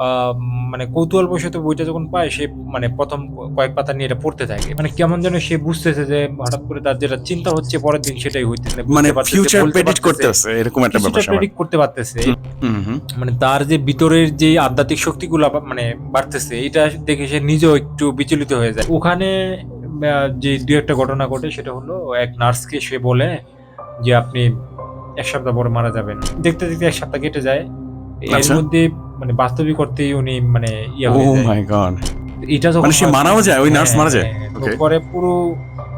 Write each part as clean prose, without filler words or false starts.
আহ, মানে কৌতূহলবশত বইটা যখন পায় সে মানে প্রথম কয়েক পাতা নিয়ে এটা পড়তে থাকে, মানে কেমন যেন সে বুঝতেছে যে হঠাৎ করে তার যেটা চিন্তা হচ্ছে পরের দিন সেটাই হইতেছে, মানে মানে বুঝতে পারতেছে, ফিউচার বলতে প্রেডিক্ট পারতেছে, করতেছে এরকম একটা কিছুটা ব্যাপার স্যাপার। প্রেডিক্ট করতে পারতেছে। হুম হুম। মানে তার যে ভিতরের যে আধ্যাত্মিক শক্তিগুলো মানে বাড়তেছে, এটা দেখে সে নিজেও একটু বিচলিত হয়ে যায় ওখানে। যে দু একটা ঘটনা ঘটে সেটা হলো এক নার্সকে সে বলে যে আপনি 1 সপ্তাহ পরে মারা যাবেন। দেখতে দেখতে 1 সপ্তাহ কেটে যায়। এর আচ্ছা। মধ্যে মানে বাস্তবিক অর্থেই উনি মানে ইয়া ও হয়ে যায়। মাই গড। এটা যখন মানে সে হয় মারাও যায়, ওই নার্স হ্যাঁ মারা যায়? হ্যাঁ, তো ওকে। পরে পুরো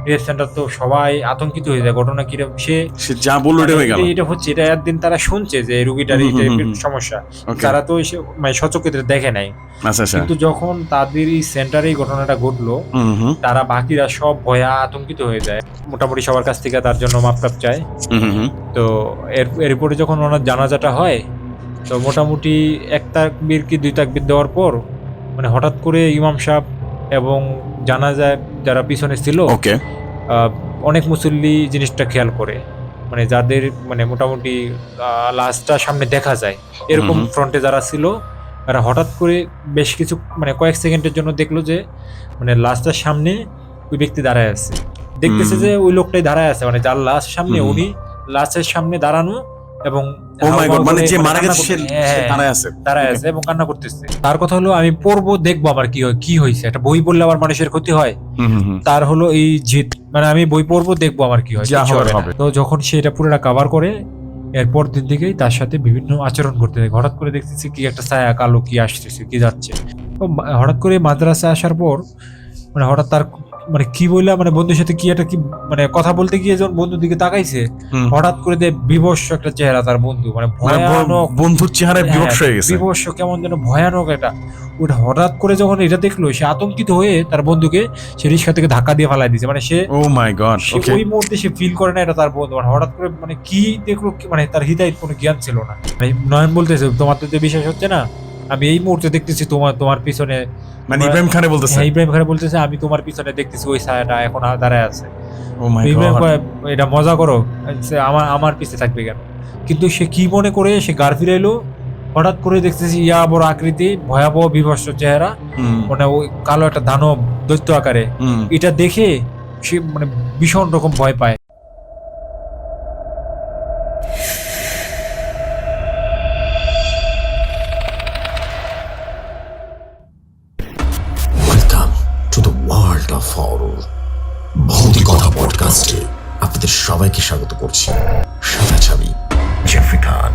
রিহাব সেন্টার তো সবাই আতঙ্কিত হয়ে যায়, ঘটনা কিরকম সে সে যা বললো মানে ওটা হয়ে এটা গেল। এটা হচ্ছে, এটা একদিন তারা শুনছে যে রুগীটার হুম এই হুম হুম টাইপের হুম। সমস্যা, ওকে। তারা তো এসে মানে সচক্ষে দেখে নাই। আচ্ছা আচ্ছা। কিন্তু যখন তাদের এই সেন্টারে এই ঘটনাটা ঘটলো, হুম হুম তারা বাকিরা সব ভয়ে আতঙ্কিত হয়ে যায়, মোটামুটি সবার কাছ থেকে তার জন্য মাপটাপ চায়। হুম হুম হুম। তো এরপরে যখন ওনার জানাজাটা হয়, তো মোটামুটি 1 তাকবীর কি 2 তাকবীর দেওয়ার পর মানে হঠাৎ করে ইমাম সাহেব এবং জানাজায় যারা পিছনে ছিল ওকে। আহ, অনেক মুসল্লি জিনিসটা খেয়াল করে, মানে যাদের মানে মোটামুটি লাশটা সামনে দেখা যায় হুম এরকম হুম ফ্রন্টে যারা ছিল, তারা হঠাৎ করে বেশ কিছু মানে কয়েক সেকেন্ডের জন্য দেখলো যে মানে লাশটার সামনে ওই ব্যক্তি দাঁড়ায় আছে। দেখতেছে হুম যে ওই লোকটাই দাঁড়ায় আছে, মানে যার লাশ সামনে হুম। উনি লাশের সামনে দাঁড়ানো এবং ও মাই হাউমাউ গড, মানে করে যে মানে মারা কান্না গেছে করতে, সে হ্যাঁ সে হ্যাঁ দাঁড়ায় আছে? দাঁড়ায় ওকে। আছে এবং কান্না করতেছে। তার কথা হলো আমি পড়বো দেখবো আমার কি হয়, কি হয়েছে, একটা বই পড়লে আবার মানুষের ক্ষতি হয়। হুম হুম হুম। তার হলো এই জিদ, মানে আমি বই পড়বো দেখবো আমার কি হয়, যা কিচ্ছু হবার হবে না। হবে। তো যখন সে এটা পুরোটা কভার করে, এরপর দিন থেকেই তার সাথে বিভিন্ন আচরণ করতে থাকে। হঠাৎ করে দেখতেছি কি একটা ছায়া কালো কি আসতেছে কি যাচ্ছে। তো হঠাৎ করে মাদ্রাসায় আসার পর মানে হঠাৎ তার মানে কি বললা মানে বন্ধুর সাথে কি একটা কি মানে কথা বলতে গিয়ে যখন বন্ধুর দিকে তাকাইছে, হুম। হঠাৎ করে বিবস্ত্র একটা চেহারা তার বন্ধু, মানে মানে ভয়ানক। বন্ধুর চেহারায় হ্যাঁ, বিবর্ষ হয়ে গেছে। বিবস্ত্র কেমন যেন ভয়ানক এটা। ওটা হঠাৎ করে যখন এটা দেখলো সে আতঙ্কিত হয়ে তার বন্ধুকে সে রিক্সা থেকে ধাক্কা দিয়ে ফালাই দিয়েছে, মানে সে ও মাই গড। সে ওকে। ওই মুহূর্তে সে ফিল করে না এটা তার বন্ধু, মানে হঠাৎ করে মানে কি দেখলো মানে তার হৃদয়ের কোনো জ্ঞান ছিল না। মানে নয়ন বলতেছে তোমার তো বিশ্বাস হচ্ছে না, আমি এই মুহূর্তে দেখতেছি তোমার তোমার পিছনে মানে তোমরা। ইব্রাহিম খানে বলতেছে? হ্যাঁ, ইব্রাহিম খান বলতেছে আমি তোমার পিছনে দেখতেছি ওই ছায়াটা এখন দাঁড়ায় আছে। ও মাই তো ইব্রাহিম গড। কয় এটা মজা করো, সে আমার আমার পিছে থাকবে কেন। কিন্তু সে কি মনে করে সে গাড় ফিরাইলো, হঠাৎ করে দেখতেছি ইয়া বড় আকৃতি ভয়াবহ বিভৎস চেহারা, হুম মানে ওই কালো একটা দানব দৈত্য আকারে। হুম। এটা দেখে সে মানে ভীষণ রকম ভয় পায়। Welcome to the world of horror ভৌতিকতা পডকাস্টে আপনাদের সবাইকে স্বাগত করছি। সাথে আছি আমি জেফরি খান।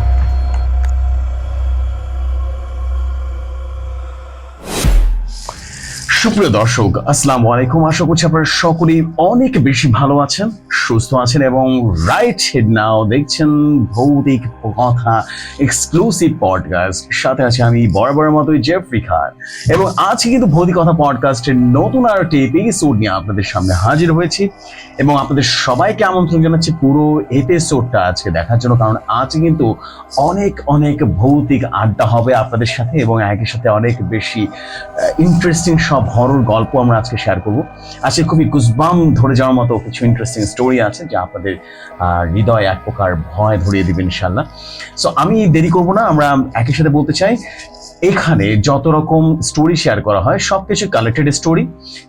সুপ্রিয় দর্শক, আসসালামু আলাইকুম। আশা করছি আপনারা সকলেই অনেক বেশি ভালো আছেন, সুস্থ আছেন এবং রাইট নাও দেখছেন ভৌতিক কথা এক্সক্লুসিভ পডকাস্ট। সাথে আছে আমি বরাবরের মতোই জেফরি খান, এবং আজকে কিন্তু ভৌতিক কথা পডকাস্টের নতুন আর একটি এপিসোড নিয়ে আপনাদের সামনে হাজির হয়েছি এবং আপনাদের সবাইকে আমন্ত্রণ জানাচ্ছি পুরো এপিসোডটা আজকে দেখার জন্য, কারণ আজকে কিন্তু অনেক অনেক ভৌতিক আড্ডা হবে আপনাদের সাথে এবং একই সাথে অনেক বেশি ইন্টারেস্টিং সব হরর গল্প আমরা আজকে শেয়ার করবো। আজকে খুবই গুজবাম ধরে যাওয়ার মতো কিছু ইন্টারেস্টিং স্টোরি আছে যা আপনাদের হৃদয় এক প্রকার ভয় ধরিয়ে দিবেন ইনশাল্লাহ। সো আমি দেরি করবো না, আমরা একই সাথে বলতে চাই এখানে যত রকম স্টোরি শেয়ার করা হয় সবকিছু কালেক্টেড স্টোরি,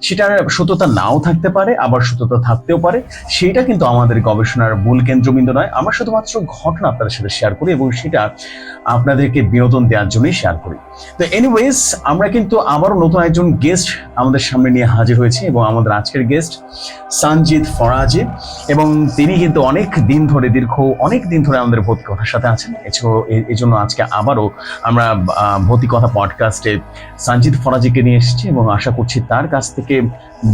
সেটার সত্যতা নাও থাকতে পারে আবার সত্যতা থাকতেও পারে, সেটা কিন্তু আমাদের গবেষণার মূল কেন্দ্রবিন্দু নয়। আমরা শুধুমাত্র ঘটনা আপনাদের সাথে শেয়ার করি এবং সেটা আপনাদেরকে বিনোদন দেওয়ার জন্যই শেয়ার করি। তো এনিওয়েজ, আমরা কিন্তু আবারও নতুন একজন গেস্ট আমাদের সামনে নিয়ে হাজির হয়েছে এবং আমাদের আজকের গেস্ট সঞ্জিত ফরাজি, এবং তিনি কিন্তু অনেক দিন ধরে আমাদের ভৌতিক কথার সাথে আছেন। এই জন্য আজকে আবারও আমরা ভৌতিক কথা পডকাস্টে সঞ্জিত ফরাজিকে নিয়ে এসেছি এবং আশা করছি তার কাছ থেকে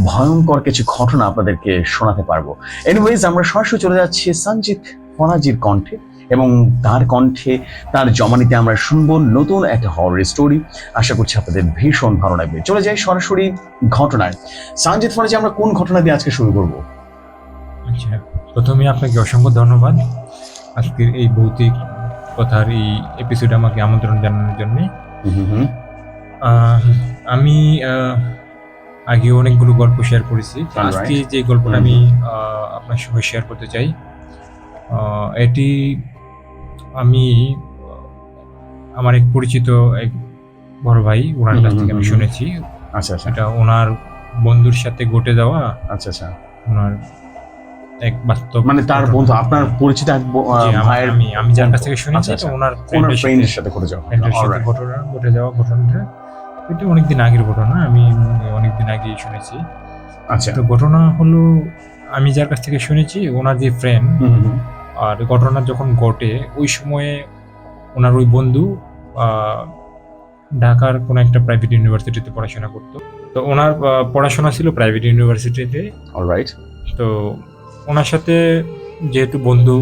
ভয়ঙ্কর কিছু ঘটনা আপনাদেরকে শোনাতে পারবো। এনিওয়েজ, আমরা সরাসরি চলে যাচ্ছি সঞ্জিত ফরাজির কণ্ঠে এবং তার কণ্ঠে তার জমানিতে আমরা শুনবো নতুন একটা হরর স্টোরি। আশা করছি আপনাদের ভীষণ ভালো লাগবে। চলে যাই সরাসরি ঘটনায়। সঞ্জিত ফরাজি, আমরা কোন ঘটনা দিয়ে আজকে শুরু করব? আচ্ছা, প্রথমে আপনাকে অসংখ্য ধন্যবাদ আজকের এই ভৌতিক কথার এই এপিসোডে আমাকে আমন্ত্রণ জানানোর জন্য। আমি আগে অনেকগুলো গল্প শেয়ার করেছি, আজকে যে গল্পটা আমি আপনার সঙ্গে শেয়ার করতে চাই এটি আমি আমার এক পরিচিত এক বড় ভাই, ওনার কাছ থেকে আমি শুনেছি। আচ্ছা আচ্ছা এটা ওনার বন্ধুর সাথে ঘটে যাওয়া আচ্ছা আচ্ছা ওনার এক বাস্তব মানে তার ঘটনা। বন্ধু, আপনার পরিচিত এক জি, ভাইয়ের আমি যার কাছ থেকে শুনেছি আচ্ছা, এটা আচ্ছা। ওনার ওনার ফ্রেন্ডের ফ্রেন্ডের সাথে করে যাওয়া সাথে ঘটে যাওয়া ঘটনাটা। এটা অনেকদিন আগের ঘটনা, আমি অনেকদিন আগেই শুনেছি। আচ্ছা তো ঘটনা হলো, আমি যার কাছ থেকে শুনেছি ওনার যে ফ্রেন্ড, আর ঘটনা যখন ঘটে ওই সময়ে ওনার ওই বন্ধু ঢাকার কোনো একটা প্রাইভেট ইউনিভার্সিটিতে পড়াশোনা করতো। তো ওনার পড়াশোনা ছিল প্রাইভেট ইউনিভার্সিটিতে। অলরাইট তো ওনার সাথে যেহেতু বন্ধু,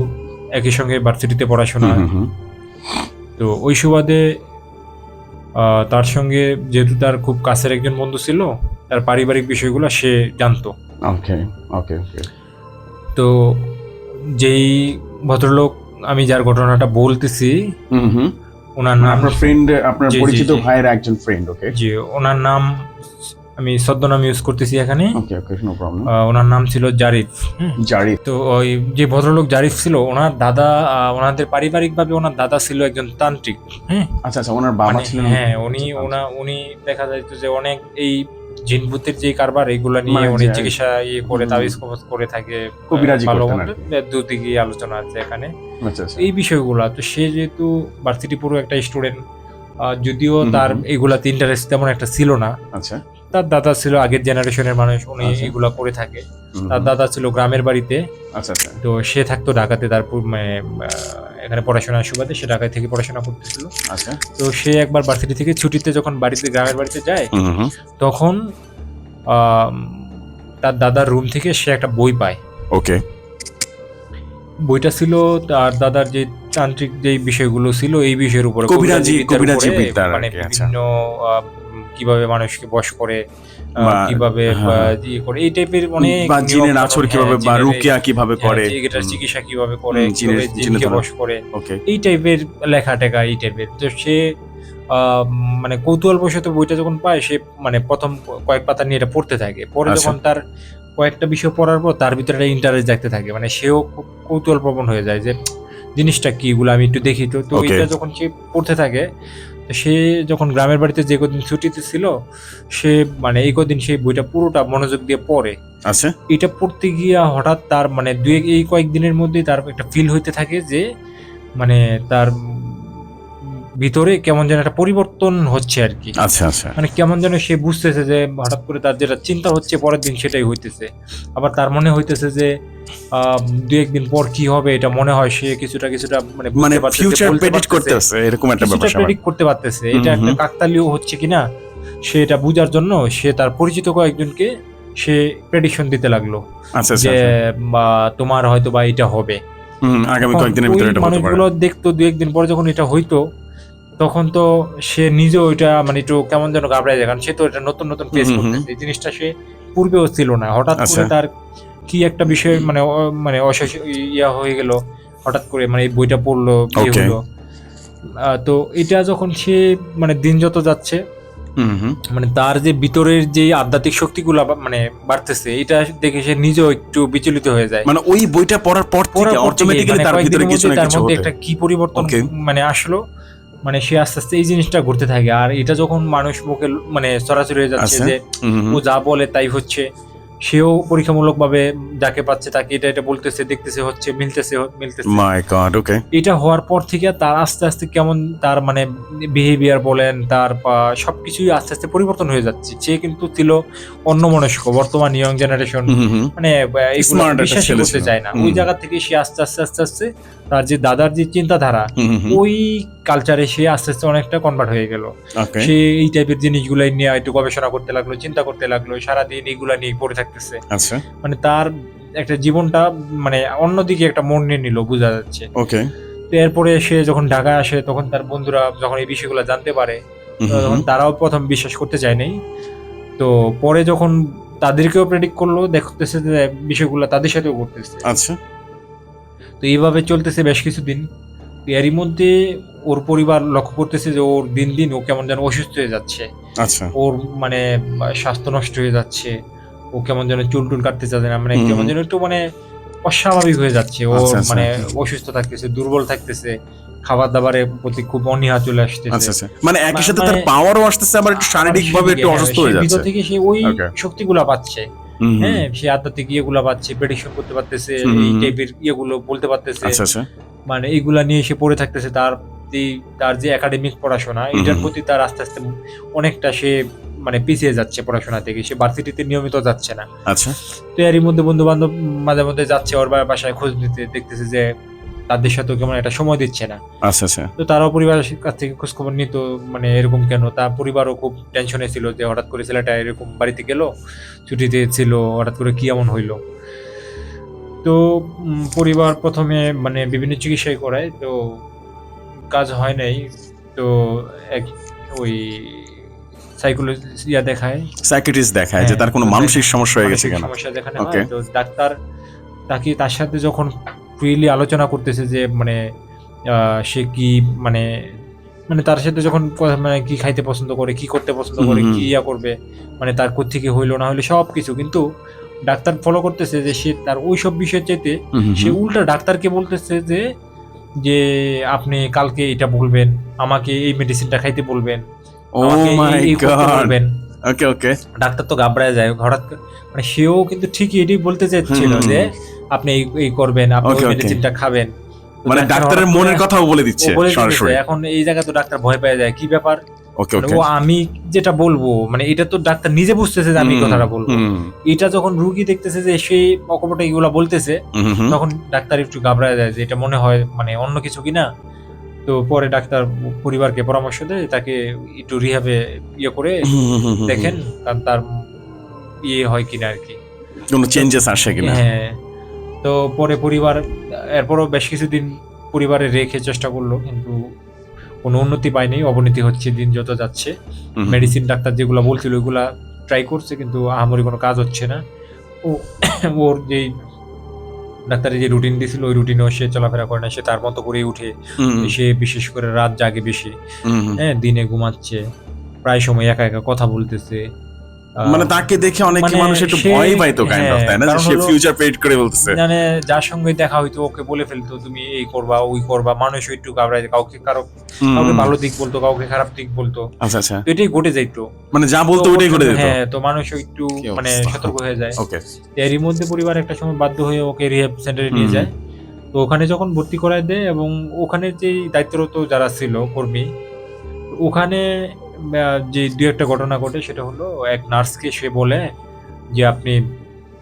একই সঙ্গে ভার্সিটিতে পড়াশোনা, তো ওই সুবাদে তার সঙ্গে যেহেতু তার খুব কাছের একজন বন্ধু ছিল, তার পারিবারিক বিষয়গুলো সে জানতো। ওকে ওকে ওকে তো যেই ভদ্রলোক, আমি যার ঘটনাটা বলতেছি, ওনার নাম, আপনার ফ্রেন্ড, আপনার জি, জি, পরিচিত জি। ভাইয়ের একজন ফ্রেন্ড। ওকে জি, ওনার নাম, আমি ছদ্মনাম ইউজ করতেছি এখানে। ওকে ওকে নো প্রবলেম। ওনার নাম ছিল জারিফ। জারি তো ওই যে ভদ্রলোক জারিফ ছিল, ওনার দাদা, ওনাদের পারিবারিকভাবে ওনার দাদা ছিল একজন তান্ত্রিক। হ্যাঁ, আচ্ছা আচ্ছা, ওনার বাবা মানে ছিলেন। হ্যাঁ, উনি দেখা যাইতো যে অনেক এই জিন ভূতের যে কারবার এগুলা নিয়ে মানে অনেক যে- চিকিৎসা করে, তাবিজ কবজ করে থাকে। কবিরাজি ভালো করতেন মন্দ আর কি। দুদিকে আলোচনা আছে এখানে আচ্ছা আচ্ছা এই বিষয়গুলা। তো সে যেহেতু ভার্সিটি পুরো একটা স্টুডেন্ট, যদিও হুম, তার হুম। এগুলাতে ইন্টারেস্ট তেমন একটা ছিল না। আচ্ছা তার দাদা ছিল আগের জেনারেশনের মানুষ, উনি আচ্ছা। এগুলা করে থাকে। হুম, তার হুম। দাদা ছিল গ্রামের বাড়িতে, আচ্ছা আচ্ছা তো সে থাকতো ঢাকাতে। তারপর এখানে পড়াশোনার সুবাদে সে ঢাকায় থেকে পড়াশোনা করতেছিল। আচ্ছা তো সে একবার ভার্সিটি থেকে ছুটিতে যখন গ্রামের বাড়িতে যায়, তখন আম, তার দাদার রুম থেকে সে একটা বই পায়। ওকে বইটা ছিল তার দাদার যে তান্ত্রিক যে বিষয়গুলো ছিল এই বিষয়ের উপরে, কবিরাজি বিদ্যার উপরে, বিদ্যার আর মানে কি, আচ্ছা। বিভিন্ন কিভাবে মানুষকে বশ করে, বা- কিভাবে হ্যাঁ। ইয়ে করে, এই টাইপের অনেক বা জিনের নিয়ম-কানুন, আছর কিভাবে, বা জিনের রুকিয়া কিভাবে করে, এটার চিকিৎসা কিভাবে করে, জিনের কিভাবে জিনকে ধরা। বশ করে, ওকে এই টাইপের লেখা টেখা, এই টাইপের। তো সে মানে কৌতূহলবশত বইটা যখন পায়, সে মানে প্রথম কয়েক পাতা নিয়ে এটা পড়তে থাকে। পরে আচ্ছা। যখন তার কয়েকটা বিষয় পড়ার পর তার ভিতরে একটা ইন্টারেস্ট জাগতে থাকে, মানে সেও খুব কৌতূহল প্রবণ হয়ে যায় যে জিনিসটা কি, এগুলো আমি একটু দেখি। তো তো Okay. এটা যখন সে পড়তে থাকে, তো সে যখন গ্রামের বাড়িতে যে কদিন ছুটিতে ছিল, সে মানে এই কদিন সেই বইটা পুরোটা মনোযোগ দিয়ে পড়ে। আচ্ছা এটা পড়তে গিয়া হঠাৎ তার মানে এই কয়েকদিনের মধ্যেই তার একটা ফিল হইতে থাকে যে মানে তার ভিতরে কেমন যেন একটা পরিবর্তন হচ্ছে আর কি। আচ্ছা আচ্ছা মানে কেমন যেন সে বুঝতেছে যে হঠাৎ করে তার যেটা চিন্তা হচ্ছে পরের দিন সেটাই হইতেছে। আবার তার মনে হইতেছে যে দু একদিন পর কি হবে, এটা মনে হয় সে কিছুটা মানে মানে বুঝতে পারতেছে, ফিউচার বলতে প্রেডিক্ট পারতেছে, করতেছে এরকম একটা কিছুটা ব্যাপার স্যাপার। প্রেডিক্ট করতে পারতেছে। হুম, এটা একটা হুম। কাকতালীয় হচ্ছে কিনা সে এটা বুঝার জন্য সে তার পরিচিত কয়েকজনকে সে প্রেডিকশন দিতে লাগলো আচ্ছা আচ্ছা যে বা তোমার হয়তো বা এটা হবে। আগামী তখন কয়েকদিনের ওই ভিতরে এটা হতে পারে। মানুষগুলো দেখতো দু একদিন পরে যখন এটা হইতো, তখন তো সে নিজেও এটা মানে একটু কেমন যেন ঘাবড়ায় যায়, কারণ সে তো এটা নতুন নতুন ফেস হুম, হুম, করতেছে। এই জিনিসটা সে পূর্বেও ছিল না, হঠাৎ করে আচ্ছা। তার কি একটা বিষয় মানে মানে ইয়া হয়ে গেল, হঠাৎ করে মানে এই বইটা পড়লো, কি Okay. হলো। তো এটা যখন সে মানে দিন যত যাচ্ছে, হুম হুম মানে তার যে ভিতরের যে আধ্যাত্মিক শক্তিগুলো মানে বাড়তেছে, এটা দেখে সে নিজেও একটু বিচলিত হয়ে যায়। মানে ওই বইটা পড়ার পর থেকে পরবর্তীতে অটোমেটিক্যালি মানে তার ভিতরে কয়েকদিনের কিছু মধ্যে না তার কিছু মধ্যে হতে। একটা কি পরিবর্তন Okay. মানে আসলো, মানে সে আস্তে আস্তে এই জিনিসটা ঘুরতে থাকে। আর এটা যখন মানুষ মুখে মানে ছড়াছড়ি হয়ে যাচ্ছে আচ্ছা। যে ও যা বলে তাই হচ্ছে, সেও পরীক্ষামূলকভাবে যাকে পাচ্ছে তাকে এটা বলতেছে, দেখতেছে, হচ্ছে, মিলতেছে। মাই গড ওকে এটা হওয়ার পর থেকে তার আস্তে আস্তে কেমন তার মানে বিহেভিয়ার বলেন, তার সবকিছুই আস্তে আস্তে পরিবর্তন হয়ে যাচ্ছে। সে কিন্তু ছিল অন্যমনস্ক, বর্তমান ইয়ং জেনারেশন মানে এগুলো Smart একটা বিশ্বাসই ছেলে করতে ছিল। চায় না। ওই জায়গা থেকে সে আস্তে আস্তে আস্তে আস্তে তার যে দাদার যে চিন্তাধারা, ওই কালচারে সে আস্তে আস্তে অনেকটা কনভার্ট হয়ে গেল। ওকে সে এই টাইপের জিনিসগুলাই নিয়ে একটু গবেষণা করতে লাগলো, চিন্তা করতে লাগলো, সারাদিন এগুলা নিয়ে পড়ে থাকতেছে। আচ্ছা মানে তার একটা জীবনটা মানে অন্যদিকে একটা মন নিয়ে নিল, বোঝা যাচ্ছে। ওকে তো এরপরে সে যখন ঢাকায় আসে, তখন তার বন্ধুরা যখন এই বিষয়গুলো জানতে পারে, তখন তারাও প্রথম বিশ্বাস করতে চায়নি। তো পরে যখন তাদেরকেও প্রেডিক্ট করলো, দেখতেছে যে বিষয়গুলো তাদের সাথেও ঘটতেছে। আচ্ছা তো এইভাবে চলতেছে বেশ কিছুদিন। তো এরই মধ্যে ওর পরিবার লক্ষ্য করতেছে যে ওর দিন দিন ও কেমন যেন অসুস্থ হয়ে যাচ্ছে, আচ্ছা ওর মানে স্বাস্থ্য নষ্ট হয়ে যাচ্ছে, ও কেমন যেন চুল কাটতে চাচ্ছে না, মানে হুম, কেমন যেন একটু মানে অস্বাভাবিক হয়ে যাচ্ছে, ও আচ্ছা, আচ্ছা। মানে অসুস্থ থাকতেছে, দুর্বল থাকতেছে, খাবার দাবারের প্রতি খুব অনীহা চলে আসতেছে। আচ্ছা আচ্ছা, মানে একই সাথে তার মানে- পাওয়ারও আসতেছে, আবার একটু শারীরিক ভাবে একটু অসুস্থ হয়ে সে যাচ্ছে। ভিতর থেকে সে ওই Okay. শক্তিগুলা পাচ্ছে, হুম, হুম। হ্যাঁ, সে আধ্যাত্মিক ইয়েগুলা পাচ্ছে, প্রেডিকশন করতে পারতেছে, হুম, এই হুম। টাইপের ইয়েগুলো বলতে পারতেছে, আচ্ছা আচ্ছা। মানে এইগুলা নিয়ে সে পড়ে থাকতেছে। তার যে একাডেমিক পড়াশোনা, হুম, এটার হুম। প্রতি তার আস্তে আস্তে অনেকটা সে মানে পিছিয়ে যাচ্ছে পড়াশোনা থেকে, সে ভার্সিটিতে নিয়মিত যাচ্ছে না। আচ্ছা। তো এরই মধ্যে বন্ধু বান্ধব মাঝে মধ্যে যাচ্ছে ওর বাসায় খোঁজ নিতে, দেখতেছে যে তাদের সাথেও কেমন একটা সময় দিচ্ছে না। আচ্ছা আচ্ছা। তো তারাও পরিবারের কাছ থেকে খোঁজ খবর নিত, মানে এরকম কেন। তার পরিবারও খুব টেনশনে ছিল যে হঠাৎ করে ছেলেটা এরকম বাড়িতে গেল, ছুটিতে ছিল, হঠাৎ করে কি এমন হইলো। তো পরিবার প্রথমে মানে বিভিন্ন চিকিৎসাই করায়, তো কাজ হয় নাই। তো এক ওই সাইকোলজিস্ট দেখায়। সাইকিয়াট্রিস্ট দেখায় যে হ্যাঁ, তার কোনো তো মানসিক সমস্যা হয়ে গেছে মানসিক কেন। সমস্যা যেখানে Okay. হয়, তো ডাক্তার তার সাথে যখন ফ্রিলি আলোচনা করতেছে যে মানে সে কি মানে মানে তার সাথে যখন মানে কি খাইতে পছন্দ করে, কি করতে পছন্দ করে, হুম, কি ইয়া করবে, মানে তার কোত্থেকে হইলো না হইলো সবকিছু, কিন্তু ডাক্তার ফলো করতেছে যে সে তার ওইসব বিষয়ের চাইতে হুম, হুম, সে হুম। উল্টা ডাক্তারকে বলতেছে যে যে আপনি কালকে এটা বলবেন, আমাকে এই মেডিসিনটা খাইতে বলবেন, ও আমাকে মাই এই করতে গড। বলবেন। ওকে ওকে। ডাক্তার তো ঘাবড়ায় যায় হঠাৎ মানে সেও কিন্তু ঠিকই এটাই বলতে চাচ্ছিল হুম। যে আপনি এই করবেন, আপনি Okay, ওই okay. মেডিসিনটা খাবেন। তো মানে ডাক্তার ডাক্তারের হঠাৎ করে মনের কথাও বলে দিচ্ছে বলে দিতেছে। সরাসরি। এখন এই জায়গায় তো ডাক্তার ভয় পেয়ে যায়, কি ব্যাপার, ওকে মানে ওকে। ও আমি যেটা বলবো মানে এটা তো ডাক্তার নিজে বুঝতেছে যে আমি এই কথাটা বলবো। এটা যখন রুগী দেখতেছে যে সে অকপটে এগুলা বলতেছে, তখন ডাক্তার একটু ঘাবড়ায় যায় যে এটা মনে হয় মানে অন্য কিছু কিনা। তো পরে ডাক্তার পরিবারকে পরামর্শ দেয় তাকে একটু রিহাবে করে দেখেন, কারণ তার ইয়ে হয় কিনা আর কি। কোনো চেঞ্জেস আসে কিনা। হ্যাঁ, তো পরে পরিবার এরপরও বেশ কিছুদিন পরিবারে রেখে চেষ্টা করলো, কিন্তু কোনো উন্নতি পায়নি, অবনতি হচ্ছে দিন যত যাচ্ছে। মেডিসিন ডাক্তার যেগুলো বলছিল ওইগুলা ট্রাই করছে, কিন্তু আহামরি কোনো কাজ হচ্ছে না। ও ওর যেই ডাক্তারের যে রুটিন দিয়েছিল ওই রুটিনেও সে চলাফেরা করে না, সে তার মতো করেই উঠে। সে বিশেষ করে রাত জাগে বেশি, হ্যাঁ, দিনে ঘুমাচ্ছে, প্রায় সময় একা একা কথা বলতেছে। মানে তাকে দেখে অনেক মানে মানুষ একটু সে- ভয় পাইতো কাইন্ড অফ, হ্যাঁ, তাই না, যে কারণ সে হলো- ফিউচার প্রেডিক্ট করে বলতেছে। মানে যার সঙ্গে দেখা হইতো ওকে বলে ফেলতো তুমি এই করবা ওই করবা, মানুষ একটু ঘাবড়ায়, কাউকে কাউকে ভালো দিক বলতো, কাউকে খারাপ দিক বলতো, আচ্ছা আচ্ছা। তো এটাই ঘটে যাইতো। মানে যা বলতো তো ওটাই করে দিত। হ্যাঁ, তো মানুষ একটু কি মানে অবস্থা। সতর্ক হয়ে যায়। ওকে। এরই মধ্যে পরিবার একটা সময় বাধ্য হয়ে ওকে রিহ্যাব সেন্টারে নিয়ে যায়। তো ওখানে যখন ভর্তি করায় দেয় এবং ওখানে যেই দায়িত্বরত যারা ছিল কর্মী, ওখানে যে দু একটা ঘটনা ঘটে সেটা হলো এক নার্সকে সে বলে যে আপনি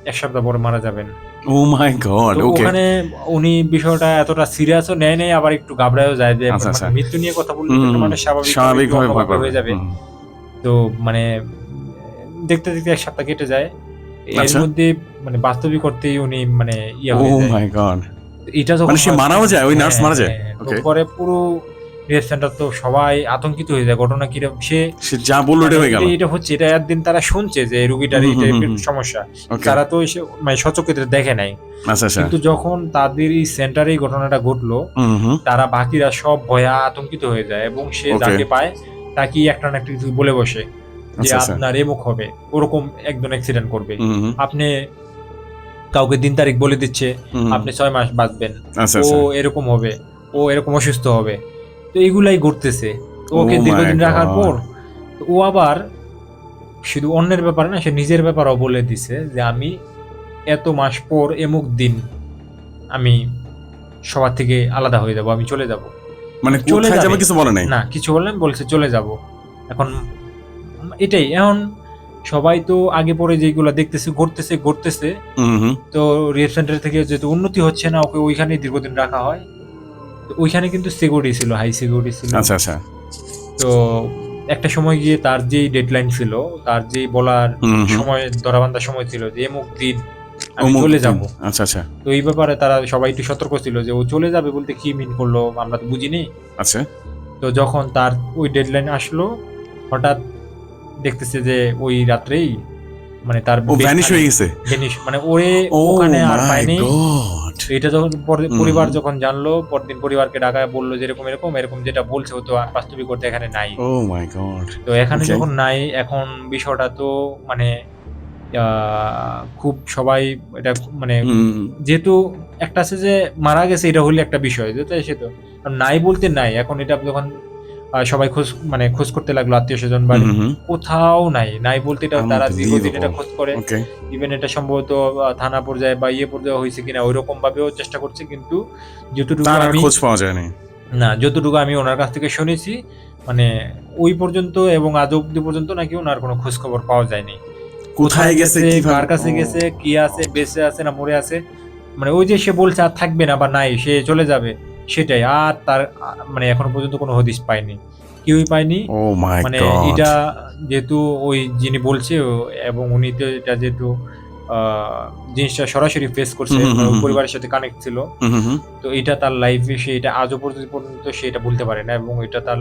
১ সপ্তাহ পরে মারা যাবেন। ও মাই গড। তো ওকে। ওখানে উনি বিষয়টা এতটা সিরিয়াসও নেয় নাই, আবার একটু ঘাবড়ায়ও যায় যে আচ্ছা, আচ্ছা। মানে মৃত্যু নিয়ে কথা বললে তো একটা মানুষ স্বাভাবিকভাবে ভয় পাবে। হয়ে যাবে। তো মানে দেখতে দেখতে ১ সপ্তাহ কেটে যায়। এর আচ্ছা। মধ্যে মানে বাস্তবিক অর্থেই উনি মানে ইয়া ও হয়ে যায়। মাই গড। তো এটা যখন মানে সে হয়- মারাও যায়, ওই নার্স হ্যাঁ, মারা যায়? হ্যাঁ, তো Okay. পরে পুরো রিহ্যাব সেন্টার তো সবাই আতঙ্কিত হয়ে যায়, ঘটনা কিরকম। সে সে যা বললো ওটা হয়ে গেল। এটা হচ্ছে, এটা একদিন তারা শুনছে যে রোগীটার এই টাইপের সমস্যা, ওকে। তারা তো এসে মানে সচক্ষে দেখে নাই। আচ্ছা আচ্ছা। কিন্তু যখন তাদের এই সেন্টারে এই ঘটনাটা ঘটলো, তারা বাকিরা সব ভয়ে আতঙ্কিত হয়ে যায় এবং সে Okay. যাকে পায় তাকেই একটা না একটা কিছু বলে বসে যে আচ্ছা, আচ্ছা। আপনার এমুক হবে, ওরকম একদম অ্যাক্সিডেন্ট করবে, আপনি কাউকে দিন তারিখ বলে দিচ্ছে, আপনি 6 মাস বাঁচবেন, আচ্ছা ও আচ্ছা। এরকম হবে, ও এরকম অসুস্থ হবে। তো এইগুলাই ঘটতেছে। তো ওকে Oh my দীর্ঘদিন রাখার God. পর তো ও আবার শুধু অন্যের ব্যাপারে না, সে নিজের ব্যাপারেও বলে দিছে যে আমি এত মাস পর এমুক দিন আমি সবার থেকে আলাদা হয়ে যাব, আমি চলে যাব। মানে চলে কোথায় যাবে যাবে। কিছু বলে নাই। না, কিছু বললেন, বলছে চলে যাব। এখন এটাই, এখন সবাই তো আগে পরে যেগুলো দেখতেছে ঘটতেছে, তো রিহ্যাব সেন্টার থেকে যেহেতু উন্নতি হচ্ছে না, ওকে ওইখানেই দীর্ঘদিন রাখা হয়। তো ওইখানে কিন্তু সিকিউরিটি ছিল, হাই সিকিউরিটি ছিল। আচ্ছা আচ্ছা। তো একটা সময় গিয়ে তার যেই ডেডলাইন ছিল, তার যেই বলার সময়, ধরাবান্ধা সময় ছিল যে এমুক দিন আমি চলে যাব। আচ্ছা আচ্ছা। তো এই ব্যাপারে তারা সবাই একটু সতর্ক ছিল যে ও চলে যাবে বলতে কি মিন করলো আমরা তো বুঝিনি। আচ্ছা। তো যখন তার ওই ডেডলাইন আসলো, হঠাৎ দেখতেছে যে ওই রাত্রেই মানে তার ও ভ্যানিশ হয়ে গেছে। মানে ওরে ও ওখানে আর মাই পায়নি। গড। তো এটা যখন পরিবার যখন জানলো, পরদিন পরিবারকে ডাকায় বললো যে এরকম যেটা বলছে ও তো বাস্তবিক করতে এখানে নাই। ও মাই গড। তো এখানে Okay. যখন নাই, এখন বিষয়টা তো মানে খুব সবাই এটা মানে যেহেতু একটা আছে যে মারা গেছে, এটা হলে একটা বিষয় যেটা সে তো আর নাই বলতে নাই, এখন এটা যখন সবাই খোঁজ করতে লাগলো, আত্মীয় স্বজন বাড়ি, কোথাও নাই বলতে এটা তারা দীর্ঘদিন এটা খোঁজ করে। ওকে, ইভেন এটা সম্ভবত থানা পর্যায়ে বা পর্যায়ে হয়েছে কিনা ওইরকম ভাবেও চেষ্টা করছে, কিন্তু যতটুকু তার আর আমি খোঁজ পাওয়া যায়নি। যতটুকু আমি ওনার কাছ থেকে শুনেছি, মানে ওই পর্যন্ত এবং আজ অব্দি পর্যন্ত নাকি ওনার কোনো খোঁজ খবর পাওয়া যায়নি। কোথায় গেছে, কিভাবে, কার কাছে গেছে, কি আছে, বেঁচে আছে না মরে আছে, মানে ওই যে সে বলছে আর থাকবে না বা নাই, সে চলে যাবে, সেটাই। আর তার মানে এখনো পর্যন্ত কোনো হদিস পাইনি, কেউই পাইনি। ও মাই মানে গড। এটা যেহেতু ওই যিনি বলছে এবং উনি তো এটা যেহেতু জিনিসটা সরাসরি ফেস করছে, পরিবারের সাথে কানেক্ট ছিল, তো এটা তার লাইফে সে এটা আজও পর্যন্ত সে এটা বলতে পারে না, এবং এটা তার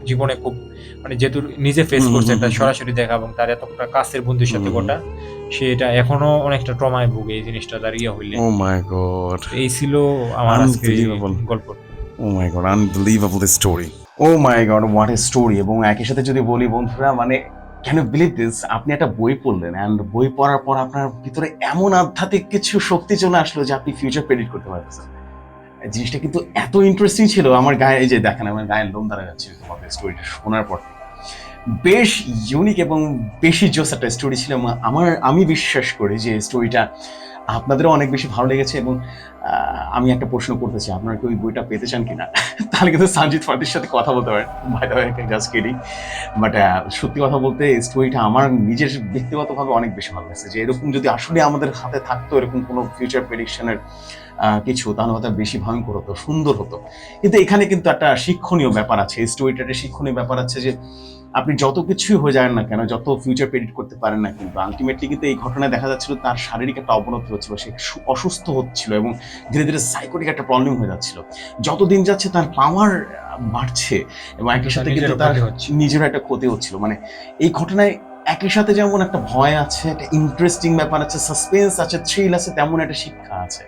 জীবনে খুব মানে যেহেতু নিজে ফেস করছে এটা সরাসরি দেখা, এবং তার এতটা কাছের বন্ধুর সাথে গোটা, সে এটা এখনো অনেকটা ট্রমায় ভুগে এই জিনিসটা তার হইলে। ও মাই গড, এই ছিল আমার আজকে গল্প। Oh my God, unbelievable story. Oh my God, what a story. এবং একই সাথে যদি বলি বন্ধুরা, মানে ক্যান ইউ বিলিভ দিস, আপনি একটা বই পড়লেন অ্যান্ড বই পড়ার পর আপনার ভিতরে এমন আধ্যাত্মিক কিছু শক্তি চলে আসলো যে আপনি ফিউচার প্রেডিক্ট করতে পারতেছেন। জিনিসটা কিন্তু এত ইন্টারেস্টিং ছিল, আমার গায়ে, এই যে দেখেন আমার গায়ের লোম দাঁড়া যাচ্ছে তোমাদের স্টোরিটা শোনার পর। বেশ ইউনিক এবং বেশি জোস একটা স্টোরি ছিল। আমি বিশ্বাস করি যে স্টোরিটা আপনাদেরও অনেক বেশি ভালো লেগেছে। এবং আমি একটা প্রশ্ন করতে চাই, আপনারা কি ওই বইটা পেতে চান কিনা? তাহলে কিন্তু সঞ্জিত ফার্দির সাথে কথা বলতে পারেন, by the way, just kidding. But সত্যি কথা বলতে স্টোরিটা আমার নিজের ব্যক্তিগতভাবে অনেক বেশি ভালো লাগছে, যে এরকম যদি আসলে আমাদের হাতে থাকতো এরকম কোনো ফিউচার প্রেডিকশনের কিছু, তাহলে হয়তো বেশি ভয়ঙ্কর হতো, সুন্দর হতো। কিন্তু এখানে কিন্তু একটা শিক্ষণীয় ব্যাপার আছে, এই স্টোরিটাতে শিক্ষণীয় ব্যাপার আছে যে আপনি যত কিছুই হয়ে যান না কেন, যত ফিউচার প্রেডিক্ট করতে পারেন না, কিন্তু আলটিমেটলি কিন্তু এই ঘটনায় দেখা যাচ্ছিল তার শারীরিক একটা অবনতি হচ্ছিল, সে অসুস্থ হচ্ছিল এবং ধীরে ধীরে সাইকোটিক একটা প্রবলেম হয়ে যাচ্ছিল। যতদিন যাচ্ছে তার পাওয়ার বাড়ছে এবং একই সাথে কিন্তু তার নিজেরও একটা ক্ষতি হচ্ছিল। মানে এই ঘটনায় একই সাথে যেমন একটা ভয় আছে, একটা ইন্টারেস্টিং ব্যাপার আছে, সাসপেন্স আছে, থ্রিল আছে, তেমন একটা শিক্ষা আছে।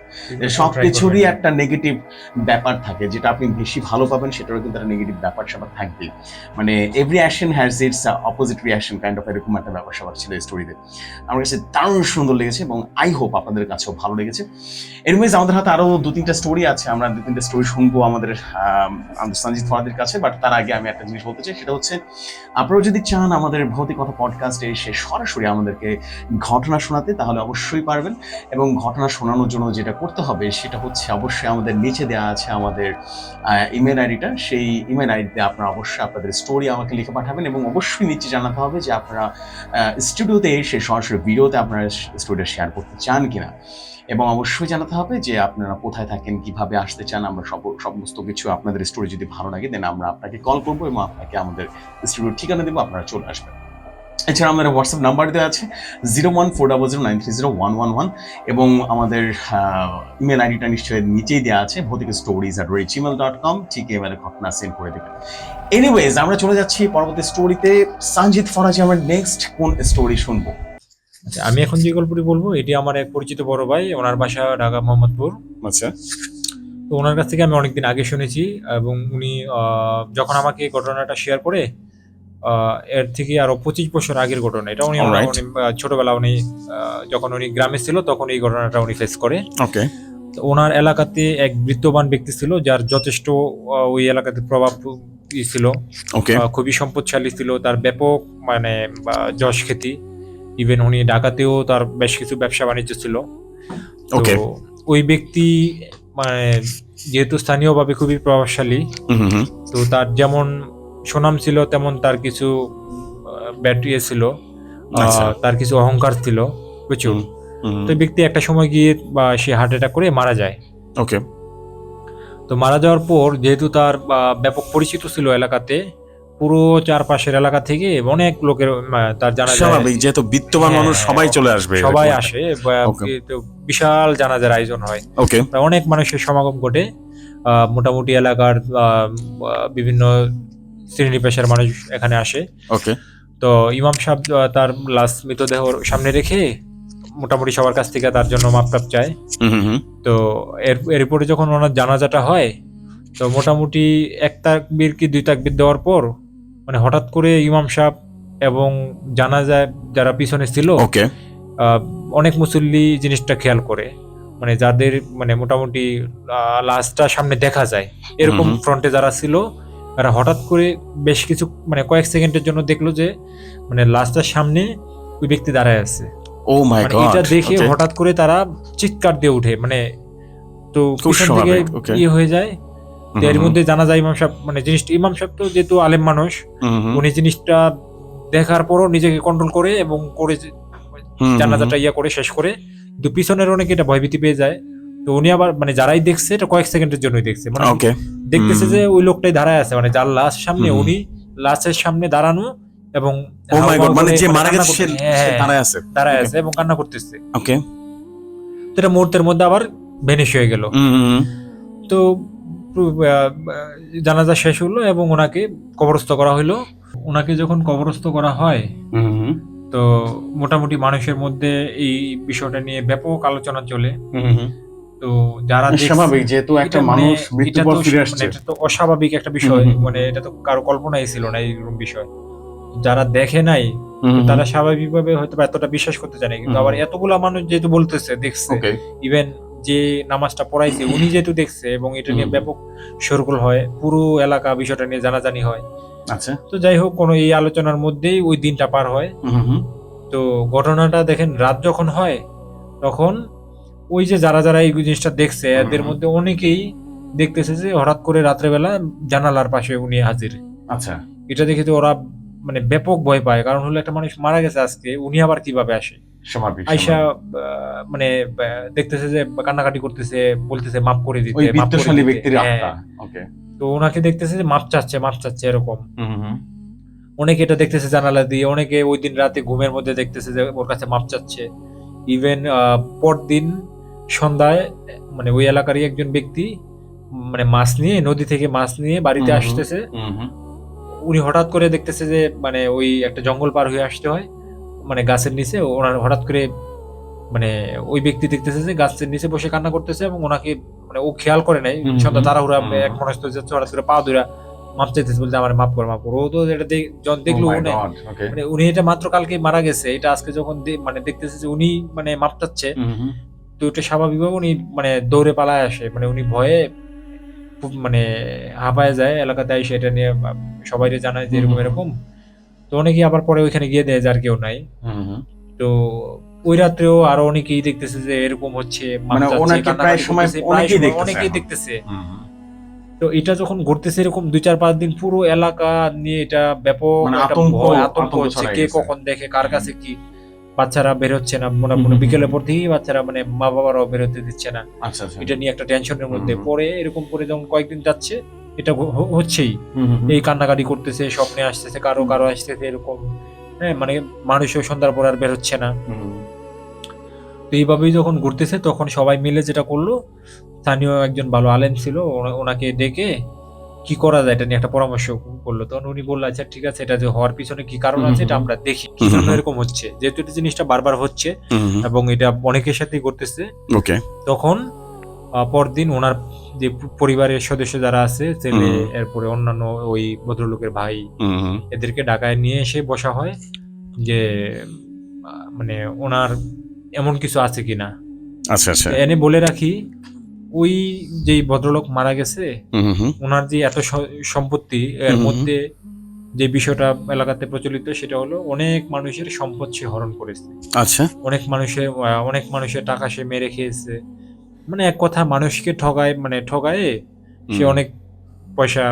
সবকিছুরই একটা নেগেটিভ ব্যাপার থাকে, যেটা আপনি বেশি ভালো পাবেন সেটারও কিন্তু একটা নেগেটিভ ব্যাপার স্যাপার থাকবেই। মানে every action has its opposite reaction kind of, এরকম একটা ব্যাপার স্যাপার ছিল এই স্টোরিতে। আমার কাছে দারুণ সুন্দর লেগেছে এবং আই হোপ আপনাদের কাছেও ভালো লেগেছে। এনিওয়েজ, আমাদের হাতে আরো 2-3টা স্টোরি আছে, আমরা 2-3টা স্টোরি শুনবো আমাদের সঞ্জিত ফারাদের কাছে। বাট তার আগে আমি একটা জিনিস বলতে চাই, সেটা হচ্ছে আপনারা যদি চান আমাদের ভৌতিকতা পডকাস্টে এসে সরাসরি আমাদেরকে ঘটনা শোনাতে, তাহলে অবশ্যই পারবেন। এবং ঘটনা শোনানোর জন্য যেটা করতে হবে সেটা হচ্ছে অবশ্যই আমাদের নিচে দেওয়া আছে আমাদের ইমেল আইডিটা, সেই ইমেল আইডিতে আপনারা অবশ্যই আপনাদের স্টোরি আমাকে লিখে পাঠাবেন এবং অবশ্যই নিচে জানাতে হবে যে আপনারা স্টুডিওতে এসে সরাসরি ভিডিওতে আপনারা স্টোরিটা শেয়ার করতে চান কিনা, এবং অবশ্যই জানাতে হবে যে আপনারা কোথায় থাকেন, কিভাবে আসতে চান। আমরা সমস্ত কিছু, আপনাদের স্টোরি যদি ভালো লাগে দেন আমরা আপনাকে কল করবো এবং আপনাকে আমাদের স্টুডিওর ঠিকানা দেবো, আপনারা চলে আসবেন। এছাড়া আমাদের হোয়াটসঅ্যাপ নাম্বার দেওয়া আছে 01400930111, এবং আমাদের ইমেল আইডিটা নিশ্চয়ই নিচেই দেওয়া আছে, bhautikstories@gmail.com। ঠিক এবারে ঘটনা সেন্ড করে দেবেন। এনিওয়েজ, আমরা চলে যাচ্ছি পরবর্তী স্টোরিতে। সঞ্জিত ফরাজি, আমরা নেক্সট কোন স্টোরি শুনবো? আচ্ছা, আমি এখন যে গল্পটি বলবো এটি আমার এক পরিচিত বড় ভাই, ওনার বাসা ঢাকা মোহাম্মদপুর। আচ্ছা, তো ওনার কাছ থেকে আমি অনেকদিন আগে শুনেছি, এবং উনি যখন আমাকে এই ঘটনাটা শেয়ার করে, এর থেকে আরো 25 বছর আগের ঘটনা এটা। উনি ছোটবেলা উনি যখন উনি গ্রামে ছিল তখন এই ঘটনাটা উনি ফেস করে। ওকে। ওনার এলাকাতে এক বিত্তবান ব্যক্তি ছিল যার যথেষ্ট ওই এলাকাতে প্রভাব ছিল, খুবই সম্পদশালী ছিল, তার ব্যাপক মানে যশ খ্যাতি। ইভেন উনি ঢাকাতেও তার বেশ কিছু ব্যবসা বাণিজ্য ছিল। তো ওই ব্যক্তি মানে যেহেতু স্থানীয়ভাবে খুবই প্রভাবশালী, তো তার যেমন সুনাম ছিল তেমন তার কিছু ব্যাটিয়ে ছিল, তার কিছু অহংকার ছিল প্রচুর। তো ব্যক্তি একটা সময় গিয়ে সে হার্ট অ্যাটাক করে মারা যায়। ওকে। তো মারা যাওয়ার পর যেহেতু তার ব্যাপক পরিচিত ছিল এলাকাতে, পুরো চারপাশের এলাকা থেকে অনেক লোকের তার জানা যায়, যেহেতু বিত্তবান মানুষ সবাই চলে আসবে, সবাই আসে, বিশাল জানাজার আয়োজন হয়, অনেক মানুষের সমাগম ঘটে। মোটামুটি এলাকার বিভিন্ন শ্রেণী পেশার মানুষ এখানে আসে। তো ইমাম সাহেব তার লাশ মৃতদেহ সামনে রেখে মোটামুটি সবার কাছ থেকে তার জন্য মাপটাপ চায়। তো এরপরে যখন ওনার জানাজাটা হয়, তো মোটামুটি 1 তাকবীর কি 2 তাকবীর দেওয়ার পর মানে হঠাৎ করে ইমাম সাহেব এবং জানাজায় যারা পিছনে ছিল অনেক মুসল্লি জিনিসটা খেয়াল করে। মানে যাদের মানে মোটামুটি লাশটা সামনে দেখা যায় এরকম হুম। ফ্রন্টে যারা ছিল, তারা হঠাৎ করে বেশ কিছু মানে কয়েক সেকেন্ডের জন্য দেখলো যে মানে লাশটার সামনে ওই ব্যক্তি দাঁড়ায় আছে। ও মাই মানে গড, এটা দেখে হঠাৎ করে তারা চিৎকার দিয়ে ওঠে, মানে তো খুব পিছন থেকে স্বাভাবিক, okay. ইয়ে হয়ে যায়। তো এর মধ্যে জানা যায় ইমাম সাহেব, মানে জিনিসটা ইমাম সাহেব তো যেহেতু আলেম মানুষ, উনি জিনিসটা দেখার পরও নিজেকে কন্ট্রোল করে এবং করে জানাজাটা ইয়া করে শেষ করে, কিন্তু পিছনের অনেকে এটা ভয়ভীতি পেয়ে যায়। তো উনি আবার মানে যারাই দেখছে এটা কয়েক সেকেন্ডের জন্যই দেখছে, মানে ওকে, দেখতেছে যে ওই লোকটাই দাঁড়ায় আছে, মানে যার লাশ সামনে উনি লাশের সামনে দাঁড়ানো এবং ও মাই গড, মানে যে মারা কান্না গেছে সে হ্যাঁ, দাঁড়ায় আছে, দাঁড়ায় আছে এবং কান্না করতেছে। ওকে। তো এটা মুহূর্তের মধ্যে আবার ভ্যানিশ হয়ে গেল। তো জানাজা শেষ হলো এবং ওনাকে কবরস্থ করা হলো। ওনাকে যখন কবরস্থ করা হয় তো মোটামুটি মানুষের মধ্যে এই বিষয়টা নিয়ে ব্যাপক আলোচনা চলে। তো যারা স্বাভাবিক, যেহেতু একটা মানুষ মৃত্যুর পর ফিরে আসছে, এটা তো অস্বাভাবিক একটা বিষয়, মানে এটা তো কারো কল্পনাই ছিল না এইরকম বিষয়। যারা দেখে নাই তারা স্বাভাবিকভাবে হয়তো এতটা বিশ্বাস করতে জানে, কিন্তু আবার এতগুলা মানুষ যেহেতু বলতেছে দেখছে, ইভেন যে নামাজটা পড়াইছে উনি যেহেতু দেখছে এবং এটা নিয়ে ব্যাপক শোরগোল হয়, পুরো এলাকা বিষয়টা নিয়ে জানাজানি হয়। আচ্ছা, তো যাই হোক, কোনো এই আলোচনার মধ্যেই ওই দিনটা পার হয়। তো ঘটনাটা দেখেন, রাত যখন হয় তখন ওই যে যারা যারা এই জিনিসটা দেখছে এদের মধ্যে অনেকেই দেখতেছে যে হঠাৎ করে রাত্রেবেলা জানালার পাশে উনি হাজির। আচ্ছা, এটা দেখে তো ওরা মানে ব্যাপক ভয় পায়, কারণ হলো একটা মানুষ মারা গেছে আজকে, উনি আবার কিভাবে আসে? স্বাভাবিক। আয়শা মানে দেখতেছে যে কান্নাকাটি করতেছে, বলতেছে মাফ করে দিতে, ওই মাফ করে বিত্তশালী দিতে। ব্যক্তির হ্যাঁ। আত্মা, ওকে। তো ওনাকে দেখতেছে যে মাফ চাচ্ছে এরকম। অনেকে এটা দেখতেছে জানালা দিয়ে, অনেকে ওই দিন রাতে ঘুমের মধ্যে দেখতেছে যে ওর কাছে মাপ চাচ্ছে। ইভেন পরদিন সন্ধ্যায় মানে ওই এলাকারই একজন ব্যক্তি মানে মাছ নিয়ে, নদী থেকে মাছ নিয়ে বাড়িতে আসতেছে। উনি হঠাৎ করে দেখতেছে যে মানে ওই একটা জঙ্গল পার হয়ে আসতে হয়, মানে গাছের নিচে ওনার হঠাৎ করে মানে ওই ব্যক্তি দেখতেছে যে গাছের নিচে বসে কান্না করতেছে এবং ওনাকে মানে ও খেয়াল করে নাই, সন্ধ্যা তাড়াহুড়া এক মানুষ তো যাচ্ছে, হঠাৎ করে পা ধরে মাপ চাইতেছে, বলতে আমার মাফ করো। ও তো এটা যখন দেখলো মানে উনি এটা মাত্র কালকে মারা গেছে, এটা আজকে যখন মানে দেখতেছে যে উনি মানে মাপ চাচ্ছে, তো এটা স্বাভাবিকভাবে উনি মানে দৌড়ে পালায় আসে, মানে উনি ভয়ে খুব মানে হাঁপায় যায়। এলাকাতে এসে এটা নিয়ে সবাইকে জানায় যে এরকম এরকম। তো অনেকেই আবার পরে ওইখানে গিয়ে দেয় যার কেউ নাই। তো ওই রাত্রেও আরো অনেকেই দেখতেছে যে এরকম হচ্ছে, মানে ওনাকে প্রায় সময় অনেকেই দেখতেছে। তো এটা যখন ঘটতেছে এরকম 2-4-5 দিন পুরো এলাকা নিয়ে এটা ব্যাপক আতঙ্ক হচ্ছে, কে কখন দেখে কার কাছে কি। বাচ্চারা বের হচ্ছে না, মোটামুটি বিকেলের পর থেকেই বাচ্চারা মানে মা বাবারাও বের হতে দিচ্ছে না। এটা নিয়ে একটা টেনশনের মধ্যে পড়ে এরকম করে যখন কয়েকদিন যাচ্ছে এটা হচ্ছেই, এই কান্নাকাটি করতেছে, স্বপ্নে আসতেছে, কারো আসতেছে এরকম। হ্যাঁ, মানে মানুষও সন্ধ্যার পর আর বের হচ্ছে না। তো এইভাবেই যখন ঘুরতেছে তখন সবাই মিলে যেটা করলো, স্থানীয় একজন ভালো আলেম ছিল, ওনাকে ডেকে কি করা যায় এটা নিয়ে একটা পরামর্শ করলো। তখন উনি বললো আচ্ছা ঠিক আছে, এটা যে হওয়ার পিছনে কি কারণ আছে এটা আমরা দেখি, কি জন্য এরকম হচ্ছে, যেহেতু এটা জিনিসটা বারবার হচ্ছে এবং এটা অনেকের সাথেই ঘটতেছে। তখন পরদিন ওনার যে পরিবারের সদস্য যারা আছে, ছেলে, এরপরে অন্যান্য ওই ভদ্রলোকের ভাই, এদেরকে ঢাকায় নিয়ে এসে বসা হয় যে মানে ওনার এমন কিছু আছে কিনা। এনে বলে রাখি, ওই যে ভদ্রলোক মারা গেছে ওনার যে এত সম্পত্তি, এর মধ্যে যে বিষয়টা এলাকাতে প্রচলিত সেটা হলো অনেক মানুষের সম্পদ সে হরণ করেছে। আচ্ছা, অনেক মানুষের টাকা সে মেরে খেয়েছে, মানে এক কথা মানুষকে ঠগায়ে সে অনেক পয়সা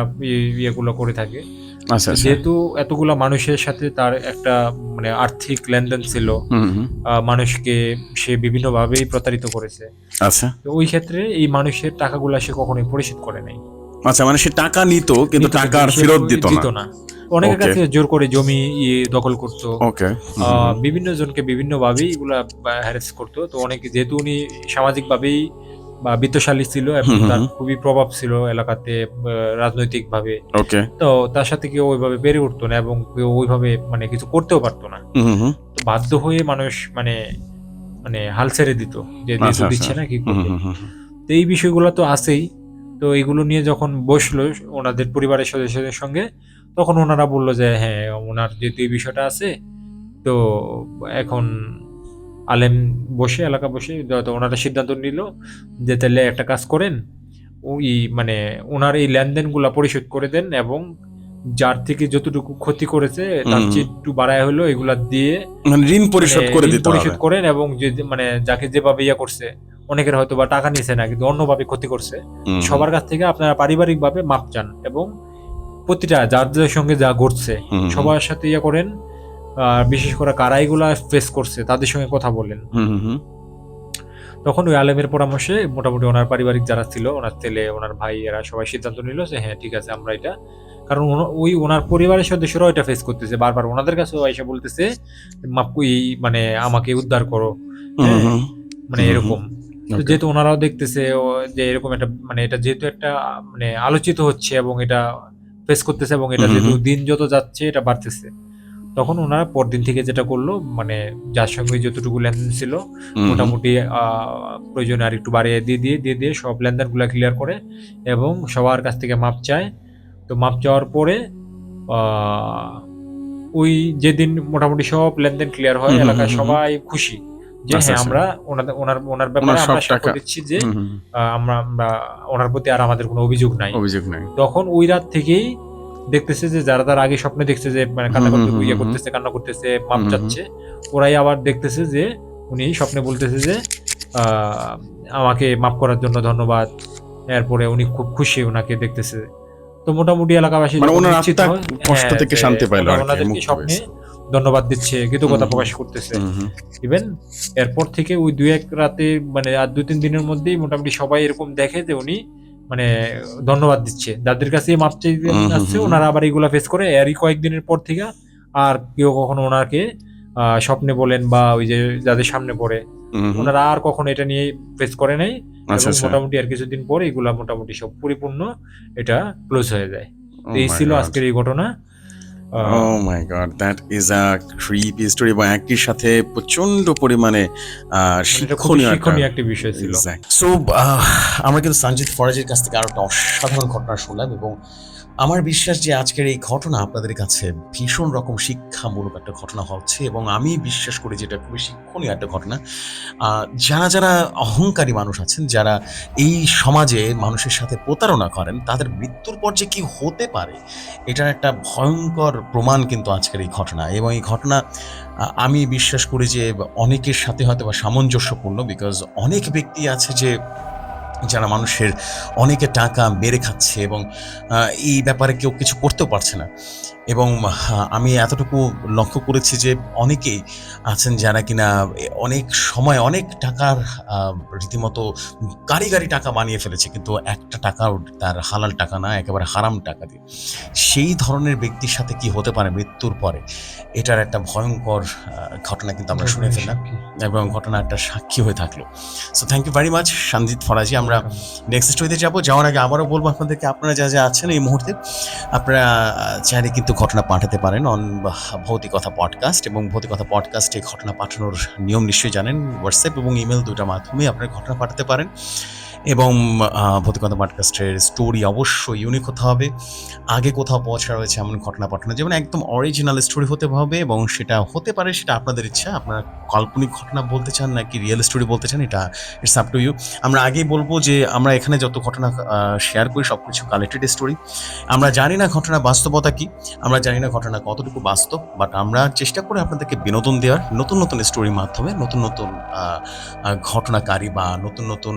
ইয়েগুলো করে থাকে। যেহেতু এতগুলা মানুষের সাথে তার একটা মানে আর্থিক লেনদেন ছিল, মানুষকে সে বিভিন্ন ভাবেই প্রতারিত করেছে। তো ওই ক্ষেত্রে এই মানুষের টাকাগুলা সে কখনোই পরিশোধ করে নাই। আচ্ছা, মানে সে টাকা নিত কিন্তু টাকা আর ফেরত দিত না। অনেকের কাছে জোর করে জমি দখল করতো, বিভিন্ন জনকে বিভিন্ন ভাবেই এগুলা হ্যারাস করতো। তো অনেকে, যেহেতু উনি সামাজিক ভাবেই বা বিত্তশালী ছিল এবং তার খুবই প্রভাব ছিল এলাকাতে রাজনৈতিক ভাবে, তো তার সাথে কেউ ওইভাবে বেড়ে উঠতো না এবং কেউ ওইভাবে মানে কিছু করতেও পারতো না। বাধ্য হয়ে মানুষ মানে মানে হাল ছেড়ে দিত যে দিচ্ছে না, কি করবে। তো এই বিষয়গুলো তো আছেই। তো এগুলো নিয়ে যখন বসলো ওনাদের পরিবারের সদস্যদের সঙ্গে, তখন ওনারা বললো যে হ্যাঁ, ওনার যেহেতু এই বিষয়টা আছে, তো এখন আলেম বসে, এলাকা বসে তো ওনারা সিদ্ধান্ত নিল যে তাহলে একটা কাজ করেন, ওই মানে ওনার এই লেনদেনগুলা পরিশোধ করে দেন এবং যার থেকে যতটুকু ক্ষতি করেছে তার চেয়ে একটু বাড়ায় হলো এগুলা দিয়ে মানে ঋণ পরিশোধ করে ঋণ দিতে পরিশোধ হবে। করেন এবং যে মানে যাকে যেভাবে ইয়ে করছে, অনেকের হয়তো বা টাকা নিছে না কিন্তু অন্যভাবে ক্ষতি করছে, সবার কাছ থেকে আপনারা পারিবারিকভাবে মাপ চান এবং প্রতিটা যার যার সঙ্গে যা ঘটছে সবার সাথে ইয়ে করেন। বিশেষ করে কারা এগুলা ফেস করছে তাদের সঙ্গে কথা বলেন। তখন ওই আলেমের পরামর্শে মোটামুটি ওনার পারিবারিক যারা ছিল, ওনার ছেলে, ওনার ভাই, এরা সবাই সিদ্ধান্ত নিল যে হ্যাঁ ঠিক আছে আমরা এটা, কারণ ওই ওনার পরিবারের সদস্যরাও এটা ফেস করতেছে, বারবার ওনাদের কাছেও এসে বলতেছে মানে আমাকে উদ্ধার করো, হ্যাঁ মানে এরকম। তো যেহেতু ওনারাও দেখতেছে যে এরকম একটা মানে এটা যেহেতু একটা মানে আলোচিত হচ্ছে এবং এটা ফেস করতেছে এবং এটা যেহেতু দিন যত যাচ্ছে এটা বাড়তেছে, তখন ওনারা পরদিন থেকে যেটা করলো মানে যার সঙ্গে যতটুকু লেনদেন ছিল মোটামুটি প্রয়োজনে আর একটু বাড়িয়ে দিয়ে সব লেনদেনগুলো ক্লিয়ার করে এবং সবার কাছ থেকে মাপ চায়। তো মাপ চাওয়ার পরে ওই যেদিন মোটামুটি সব লেনদেন ক্লিয়ার হয়, এলাকায় সবাই খুশি যে হ্যাঁ আমরা ওনার ব্যাপারে আমরা সাক্ষ্য দিচ্ছি যে আমরা ওনার প্রতি আর আমাদের কোনো অভিযোগ নাই। তখন ওই রাত থেকেই দেখতেছে যে যারা আগে স্বপ্নে দেখছে যে মানে কান্না করতেছে মাপ চাচ্ছে, ওরাই আবার দেখতেছে যে উনি স্বপ্নে বলতেছে যে আমাকে মাফ করার জন্য ধন্যবাদ। এরপরে উনি খুব খুশি ওনাকে দেখতেছে। তো মোটামুটি এলাকাবাসী কষ্ট থেকে শান্তি পাইল, ওনাদেরকে স্বপ্নে ধন্যবাদ দিচ্ছে, কৃতজ্ঞতা প্রকাশ করতেছে। ইভেন এরপর থেকে ওই 2-1 রাতে মানে আর 2-3 দিনের মধ্যেই মোটামুটি সবাই এরকম দেখে যে উনি মানে ধন্যবাদ দিচ্ছে, যাদের কাছে মাপ চাইতে আসছে ওনারা আবার এগুলা ফেস করে। এরই কয়েকদিনের পর থেকে আর কেউ কখনো ওনাকে স্বপ্নে বলেন বা ওই যে যাদের সামনে পড়ে ওনারা আর কখনো এটা নিয়ে ফেস করে নাই। মোটামুটি আর কিছুদিন পরে এগুলা মোটামুটি সব পরিপূর্ণ এটা ক্লোজ হয়ে যায়। এই ছিল আজকের এই ঘটনা। Oh my god, that is a creepy story এবং একই সাথে প্রচন্ড পরিমাণে শিক্ষণীয় একটা বিষয় ছিল। সো আমরা কিন্তু সঞ্জিত ফরাজের কাছ থেকে আরো একটা অসাধারণ ঘটনা শুনলাম এবং আমার বিশ্বাস যে আজকের এই ঘটনা আপনাদের কাছে ভীষণ রকম শিক্ষামূলক একটা ঘটনা হচ্ছে এবং আমি বিশ্বাস করি যে এটা খুবই শিক্ষণীয় একটা ঘটনা। যারা যারা অহংকারী মানুষ আছেন, যারা এই সমাজে মানুষের সাথে প্রতারণা করেন, তাদের মৃত্যুর পর যে কি হতে পারে এটার একটা ভয়ঙ্কর প্রমাণ কিন্তু আজকের এই ঘটনা। এবং এই ঘটনা আমি বিশ্বাস করি যে অনেকের সাথে হয়তো বা সামঞ্জস্যপূর্ণ, বিকজ অনেক ব্যক্তি আছে যে যারা মানুষের অনেকে টাকা মেরে খাচ্ছে এবং এই ব্যাপারে কেউ কিছু করতেও পারছে না। এবং আমি এতটুকু লক্ষ্য করেছি যে অনেকেই আছেন যারা কিনা অনেক সময় অনেক টাকার রীতিমতো গাড়ি টাকা বানিয়ে ফেলেছে, কিন্তু একটা টাকাও তার হালাল টাকা না, একেবারে হারাম টাকা দিয়ে। সেই ধরনের ব্যক্তির সাথে কি হতে পারে মৃত্যুর পরে, এটার একটা ভয়ঙ্কর ঘটনা কিন্তু আমরা শুনে ফেললাম এবং ঘটনা একটা সাক্ষী হয়ে থাকলো। So thank you very much Sanjit Faraji. আমরা নেক্সট স্টোরিতে যাবো। যাওয়ার আগে আবারও বলবো আপনাদেরকে, আপনারা যা আছেন এই মুহূর্তে আপনারা চাইলে কিন্তু ঘটনা পাঠাতে পারেন অন ভৌতিকথা পডকাস্ট, এবং ভৌতিকথা পডকাস্টে ঘটনা পাঠানোর নিয়ম নিশ্চয়ই জানেন। হোয়াটসঅ্যাপ এবং ইমেল দুটার মাধ্যমে আপনারা ঘটনা পাঠাতে পারেন এবং ভৌতিকথা পডকাস্টের স্টোরি অবশ্যই ইউনিক হতে হবে। আগে কোথাও পৌঁছা রয়েছে এমন ঘটনা পাঠানো, যেমন একদম অরিজিনাল স্টোরি হতে হবে এবং সেটা হতে পারে সেটা আপনাদের ইচ্ছা, আপনারা কাল্পনিক ঘটনা বলতে চান নাকি রিয়েল স্টোরি বলতে চান, এটা ইটস আপ টু ইউ। আমরা আগেই বলবো যে আমরা এখানে যত ঘটনা শেয়ার করি সব কিছু কালেক্টেড স্টোরি। আমরা জানি না ঘটনা বাস্তবতা কি, আমরা জানি না ঘটনা কতটুকু বাস্তব, বাট আমরা চেষ্টা করি আপনাদেরকে বিনোদন দেওয়ার, নতুন নতুন স্টোরির মাধ্যমে, নতুন নতুন ঘটনাকারী বা নতুন নতুন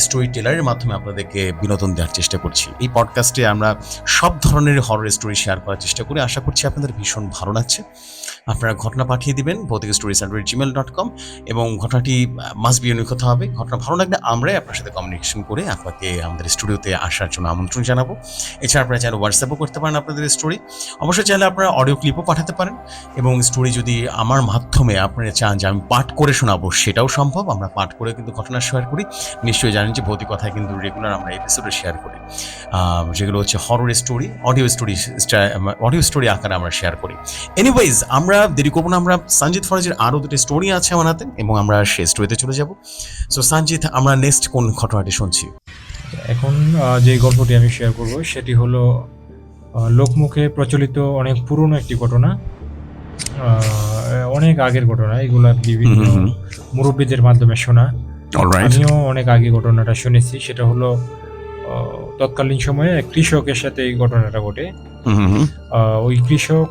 স্টোরি টেলারের মাধ্যমে আপনাদেরকে বিনোদন দেওয়ার চেষ্টা করছি। এই পডকাস্টে আমরা সব ধরনের হরর স্টোরি শেয়ার করার চেষ্টা করি। আশা করছি আপনাদের ভীষণ ভালো লাগছে। আপনারা ঘটনা পাঠিয়ে দিবেন ভৌতিকস্টোরিজ@gmail.com এবং ঘটনাটি মাস্ট বি ইউনিক হতে হবে। ঘটনা ভালো লাগলে আমরাই আপনার সাথে কমিউনিকেশন করে আপনাকে আমাদের স্টুডিওতে আসার জন্য আমন্ত্রণ জানাবো। এছাড়া আপনারা চাইলে হোয়াটসঅ্যাপও করতে পারেন আপনাদের স্টোরি। অবশ্যই চাইলে আপনারা অডিও ক্লিপও পাঠাতে পারেন এবং স্টোরি যদি আমার মাধ্যমে আপনারা চান যে আমি পাঠ করে শোনাবো সেটাও সম্ভব। আমরা পাঠ করে কিন্তু ঘটনা শেয়ার করি। নিশ্চয়ই জানেন যে ভৌতিকথায় কিন্তু রেগুলার আমরা এপিসোডে শেয়ার করি, যেগুলো হচ্ছে হরর স্টোরি, অডিও স্টোরি আকারে আমরা শেয়ার করি। এনিওয়েজ, আমরা দেরি করবো না, আমরা সঞ্জিত ফরাজের আরও দুটো স্টোরি আছে আমার হাতে এবং আমরা সেই স্টোরিতে চলে যাব। সো সঞ্জিত, আমরা নেক্সট কোন ঘটনাটি শুনছি? এখন যে গল্পটি আমি শেয়ার করব সেটি হলো লোকমুখে প্রচলিত অনেক পুরনো একটি ঘটনা। অনেক আগের ঘটনা, এগুলা বিভিন্ন হুম। মুরব্বীদের মাধ্যমে শোনা। অলরাইট। আমিও অনেক আগে ঘটনাটা শুনেছি। সেটা হলো তৎকালীন সময়ে এক কৃষকের সাথে এই ঘটনাটা ঘটে। হুম হুম ওই কৃষক,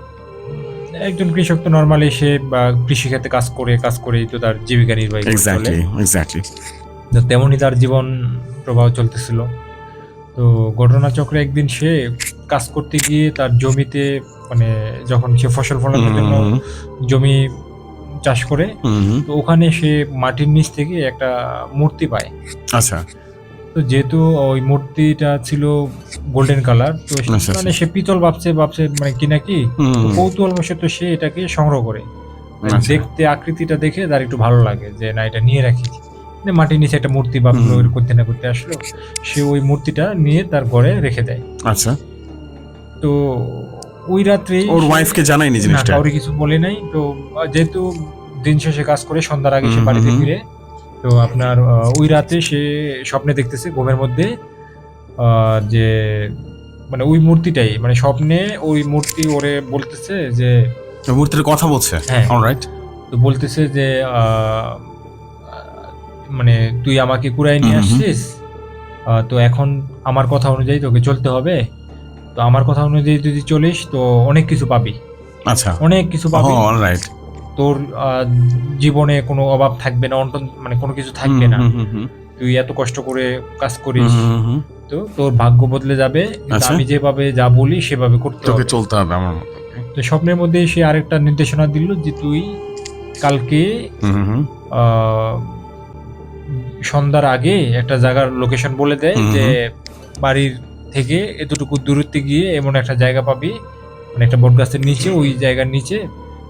একজন কৃষক তো নরমালি সে বা কৃষিক্ষেত্রে কাজ করেই তো তার জীবিকা নির্বাহ করে চলে। এক্স্যাক্টলি। তো তেমনই তার জীবন প্রবাহ চলতেছিল। তো ঘটনাচক্রে একদিন সে কাজ করতে গিয়ে তার জমিতে, মানে যখন সে ফসল ফলানোর জন্য জমি চাষ করে, তো ওখানে সে মাটির নিচ থেকে একটা মূর্তি পায়। আচ্ছা। তো যেহেতু ওই মূর্তিটা ছিল গোল্ডেন কালার, তো আচ্ছা, মানে আচ্ছা। সে পিতল ভাবছে মানে কি নাকি, তো কৌতূহলবশত সে এটাকে সংগ্রহ করে। মানে আচ্ছা। দেখতে আকৃতিটা দেখে তার একটু ভালো লাগে যে না, এটা নিয়ে রাখি। মানে মাটির নিচে একটা মূর্তি ভাবলো, হুম। এর করতে না করতে আসলো, সে ওই মূর্তিটা নিয়ে তার ঘরে রেখে দেয়। আচ্ছা। তো ওই রাত্রেই ওর ওয়াইফকে জানায়নি না, জিনিসটা? কাউরে কিছু বলে নাই। তো যেহেতু দিন শেষে কাজ করে সন্ধ্যার আগে সে বাড়িতে ফিরে, তো আপনার ওই রাতে সে স্বপ্নে দেখতেছে ঘুমের মধ্যে যে মানে ওই মূর্তিটাই, মানে স্বপ্নে ওই মূর্তি ওরে বলতেছে যে, ওই মূর্তির কথা বলছে? হ্যাঁ, অলরাইট। তো বলতেছে যে মানে তুই আমাকে কুড়ায় নিয়ে আসছিস, তো এখন আমার কথা অনুযায়ী তোকে চলতে হবে। তো আমার কথা অনুযায়ী যদি চলিস তো অনেক কিছু পাবি, আচ্ছা। অনেক কিছু পাবি। অলরাইট। তোর জীবনে কোনো অভাব থাকবে না, অন্টন মানে কোনো কিছু থাকবে না। তুই এত কষ্ট করে কাজ করিস, তো তোর ভাগ্য বদলে যাবে। কিন্তু আচ্ছা। আমি যেভাবে যা বলি সেভাবে করতে তোকে হবে। চলতে হবে আমার মতো। তো স্বপ্নের মধ্যে সে আরেকটা নির্দেশনা দিল যে তুই কালকে সন্ধ্যার আগে একটা জায়গার লোকেশন বলে দেয় যে বাড়ির থেকে এতটুকু দূরত্বে গিয়ে এমন একটা জায়গা পাবি, মানে একটা বট গাছের নিচে, ওই জায়গার নিচে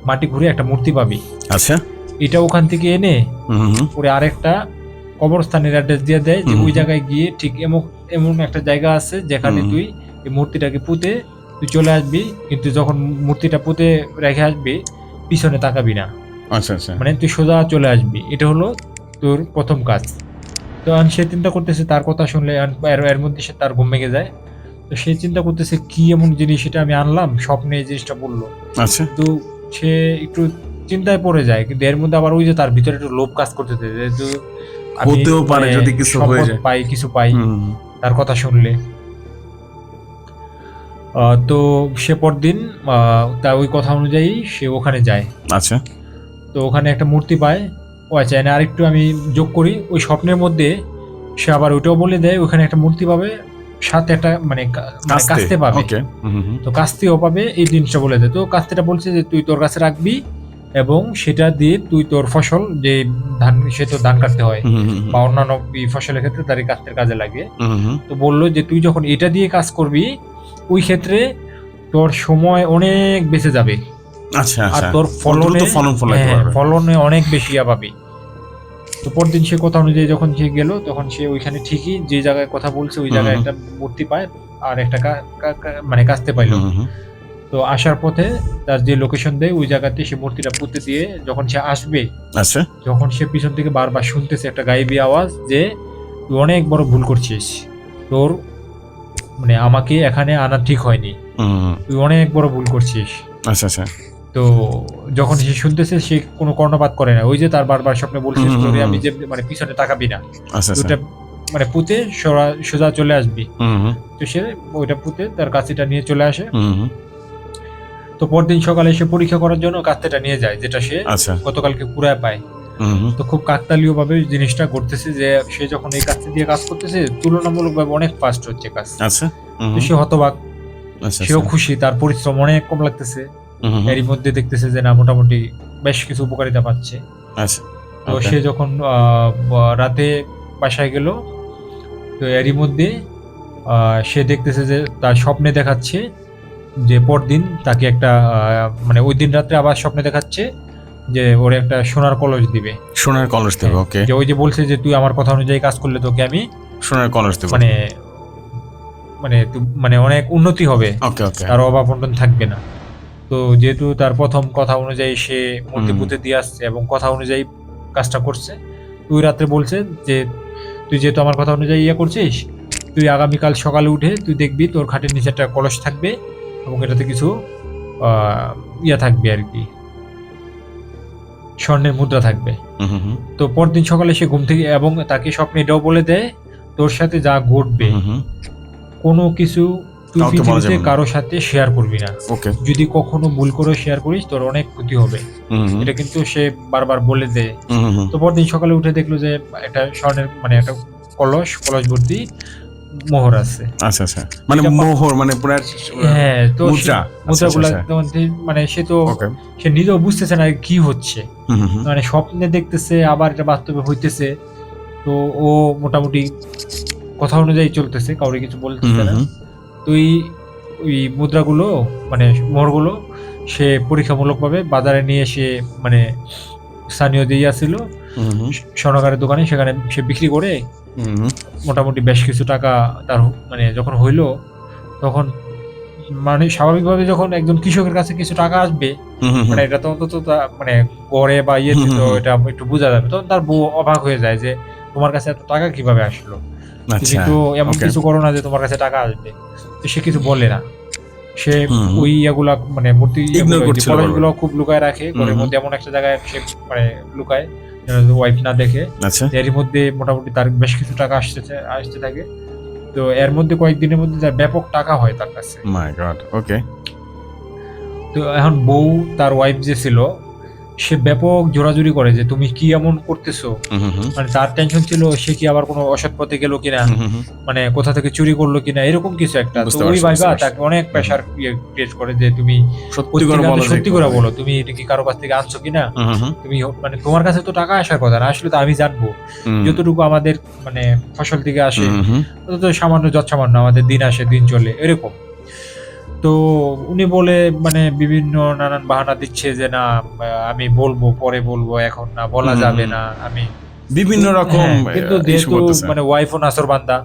মাটি ঘুরে একটা মূর্তি পাবি। আচ্ছা। এটা ওখান থেকে এনে পরে আরেকটা কবরস্থানের অ্যাড্রেস দিয়ে দেয় যে ওই জায়গায় গিয়ে ঠিক এমন একটা জায়গা আছে যেখানে তুই এই মূর্তিটাকে পুঁতে তুই চলে আসবি, কিন্তু যখন মূর্তিটা পুঁতে রেখে আসবি পিছনে তাকাবি না। আচ্ছা আচ্ছা। মানে তুই সোজা চলে আসবি। এটা হলো তোর প্রথম কাজ। তো সে চিন্তা করতেছে, তার কথা শুনলে এর মধ্যে সে তার ঘুম ভেঙে যায়। তো সে চিন্তা করতেছে কি এমন জিনিস এটা আমি আনলাম, স্বপ্নে এই জিনিসটা বললো। আচ্ছা। তো সে একটু চিন্তায় পড়ে যায়, কিন্তু এর মধ্যে আবার ওই যে তার ভিতরে একটু লোভ কাজ করতেছে, যেহেতু আমি হতেও পারে মানে যদি কিছু হয়ে যায়। কিছু পাই তার কথা শুনলে। তো সে পরদিন তার ওই কথা অনুযায়ী সে ওখানে যায়। আচ্ছা। তো ওখানে একটা মূর্তি পায়। ও আচ্ছা, এনে আরেকটু আমি যোগ করি, ওই স্বপ্নের মধ্যে সে আবার ওইটাও বলে দেয় ওখানে একটা মূর্তি পাবে, সাথে একটা মানে কাস্তে পাবে। ওকে। তো কাস্তেও পাবে, এই জিনিসটা বলে দেয়। তো কাস্তেটা বলছে যে তুই তোর কাছে রাখবি এবং সেটা দিয়ে তুই তোর ফসল, যে ধান, সে তো ধান কাটতে হয় বা অন্যান্য ফসলের ক্ষেত্রে তার এই কাস্তের কাজে লাগে। তো বললো যে তুই যখন এটা দিয়ে কাজ করবি ওই ক্ষেত্রে তোর সময় অনেক বেঁচে যাবে। আচ্ছা আর আচ্ছা। তোর ফলনে অনেক বেশি পাবি। তো পরদিন সে কথা অনুযায়ী যখন সে গেল, তখন সে ওইখানে ঠিকই যে জায়গায় কথা বলছে ওই জায়গায় একটা মূর্তি পায় আর একটা মানে কাস্তে পাইলো। তো আসার পথে তার যে লোকেশন দেয় ওই জায়গাতে সে মূর্তিটা পুঁতে দিয়ে যখন সে আসবে, আচ্ছা। যখন সে পিছন থেকে বারবার শুনতেছে একটা গায়েবী আওয়াজ যে তুই অনেক বড় ভুল করছিস, তোর মানে আমাকে এখানে আনা ঠিক হয়নি, তুই অনেক বড় ভুল করছিস। আচ্ছা আচ্ছা। তো যখন সে শুনতেছে সে কোনো কর্ণপাত করে না, ওই যে তার বারবার স্বপ্নে বলছে তোরে আমি যে মানে পিছনে তাকাবি না, আচ্ছা আচ্ছা। ওটা মানে পুঁতে সোজা চলে আসবি। তো সে ওইটা পুঁতে তার কাছিটা নিয়ে চলে আসে। তো পরদিন সকালে সে পরীক্ষা করার জন্য কাস্তেটা নিয়ে যায়, যেটা সে গতকালকে কুড়ায় পায়। তো খুব কাকতালীয় ভাবে জিনিসটা ঘটতেছে যে সে যখন এই কাস্তে দিয়ে কাজ করতেছে তুলনামূলক ভাবে অনেক ফাস্ট হচ্ছে কাজ। আচ্ছা। তো সে হতবাক, সেও খুশি, তার পরিশ্রম অনেক কম লাগতেছে। এরই মধ্যে দেখতেছে যে না, মোটামুটি বেশ কিছু উপকারিতা পাচ্ছে। আচ্ছা। তো সে যখন রাতে বাসায় গেল, তো এরই মধ্যে সে দেখতেছে যে তার স্বপ্নে দেখাচ্ছে যে পরদিন তাকে একটা মানে ওই দিন রাত্রে আবার স্বপ্নে দেখাচ্ছে যে ওর একটা সোনার কলস দিবে। সোনার কলস দেবে? ওকে। যে ওই যে বলছে যে তুই আমার কথা অনুযায়ী কাজ করলে তোকে আমি সোনার কলস দেব, মানে মানে মানে অনেক উন্নতি হবে, ওকে ওকে, তার অভাব অনটন থাকবে না। তো যেহেতু তার প্রথম কথা অনুযায়ী সে মূর্তি পুঁতে দিয়ে আসছে এবং কথা অনুযায়ী কাজটা করছে, তুই রাত্রে বলছে যে তুই যেহেতু আমার কথা অনুযায়ী ইয়ে করছিস, তুই আগামীকাল সকালে উঠে তুই দেখবি তোর খাটের নিচে একটা কলস থাকবে এবং এটাতে কিছু ইয়া থাকবে আর কি, স্বর্ণের মুদ্রা থাকবে। হুম হুম তো পরদিন সকালে সে ঘুম থেকে, এবং তাকে স্বপ্নে এটাও বলে দেয় তোর সাথে যা ঘটবে হুম। কোনো কিছু তুই কাউকে বলা পৃথিবীতে যাবে না। কারোর সাথে শেয়ার করবি না। ওকে। যদি কখনো ভুল করে শেয়ার করিস তোর অনেক ক্ষতি হবে। এটা কিন্তু সে বারবার বলে দেয়। তো পরদিন সকালে উঠে দেখলো যে একটা স্বর্ণের মানে একটা কলস ভর্তি মোহর আছে। আচ্ছা আচ্ছা, মানে এটা মোহর মানে পুরো হ্যাঁ, তো মুদ্রা। মুদ্রাগুলা আচ্ছা, আচ্ছা। মধ্যে মানে সে তো ওকে। সে নিজেও বুঝতেছে না কি হচ্ছে। হুম। মানে স্বপ্নে দেখতেছে আবার এটা বাস্তবে হইতেছে। তো ও মোটামুটি কথা অনুযায়ী চলতেছে, কাউরে কিছু বলতেছে না। হুম তো ওই মুদ্রাগুলো মানে মোহরগুলো সে পরীক্ষামূলকভাবে বাজারে নিয়ে এসে মানে স্থানীয় যে ইয়া ছিল হুম স্বর্ণকারের দোকানে, সেখানে সে বিক্রি করে হুম মোটামুটি বেশ কিছু টাকা তার মানে যখন হইলো, তখন মানে স্বাভাবিকভাবে যখন একজন কৃষকের কাছে কিছু টাকা আসবে, মানে এটা তো অন্তত মানে গড়ে বা ইয়েতে তো এটা একটু বোঝা যাবে। তখন তার বউ অবাক হয়ে যায় যে তোমার কাছে এত টাকা কিভাবে আসলো, তুমি আচ্ছা, তো এমন ওকে। কিছু করো না যে তোমার কাছে টাকা আসবে। তো সে কিছু বলে না। সে ওই ইয়াগুলা মানে মূর্তি ইগনোর করছিল গুলো খুব লুকায় রাখে ঘরের মধ্যে, এমন একটা জায়গায় সে মানে লুকায় যেন ওয়াইফ না দেখে। আচ্ছা। এরই মধ্যে মোটামুটি তার বেশ কিছু টাকা আসতে থাকে। তো এর মধ্যে কয়েকদিনের মধ্যে তার ব্যাপক টাকা হয় তার কাছে। মাই গড, ওকে। তো এখন বউ তার ওয়াইফ যে ছিল সে ব্যাপক জোরাজুরি করে যে তুমি কি এমন করতেছো। মানে তার টেনশন ছিল সে কি আবার কোনো অসৎ পথে গেল কিনা, মানে কোথা থেকে চুরি করলো কিনা, এরকম কিছু একটা। তো বুঝতে ওই পারছি, ভাইবা বুঝতে পারছি। তাকে অনেক প্রেশার ক্রিয়েট করে যে তুমি সত্যি করে বলো যে সত্যি করে কোথায়। বলো তুমি এটা কি কারো কাছ থেকে আনছো কিনা, হুম। তুমি মানে তোমার কাছে তো টাকা আসার কথা না, আসলে তো আমি জানবো যতটুকু আমাদের মানে ফসল থেকে আসে তত তো সামান্য যৎসামান্য আমাদের দিন আসে দিন চলে এরকম। তো উনি বলে মানে বিভিন্ন নানান বাহানা দিচ্ছে যে না আমি বলবো, পরে বলবো, এখন না বলা যাবে না, আমি বিভিন্ন রকম হ্যাঁ, কিন্তু যেহেতু মানে ওয়াইফও নাসরবান্দা,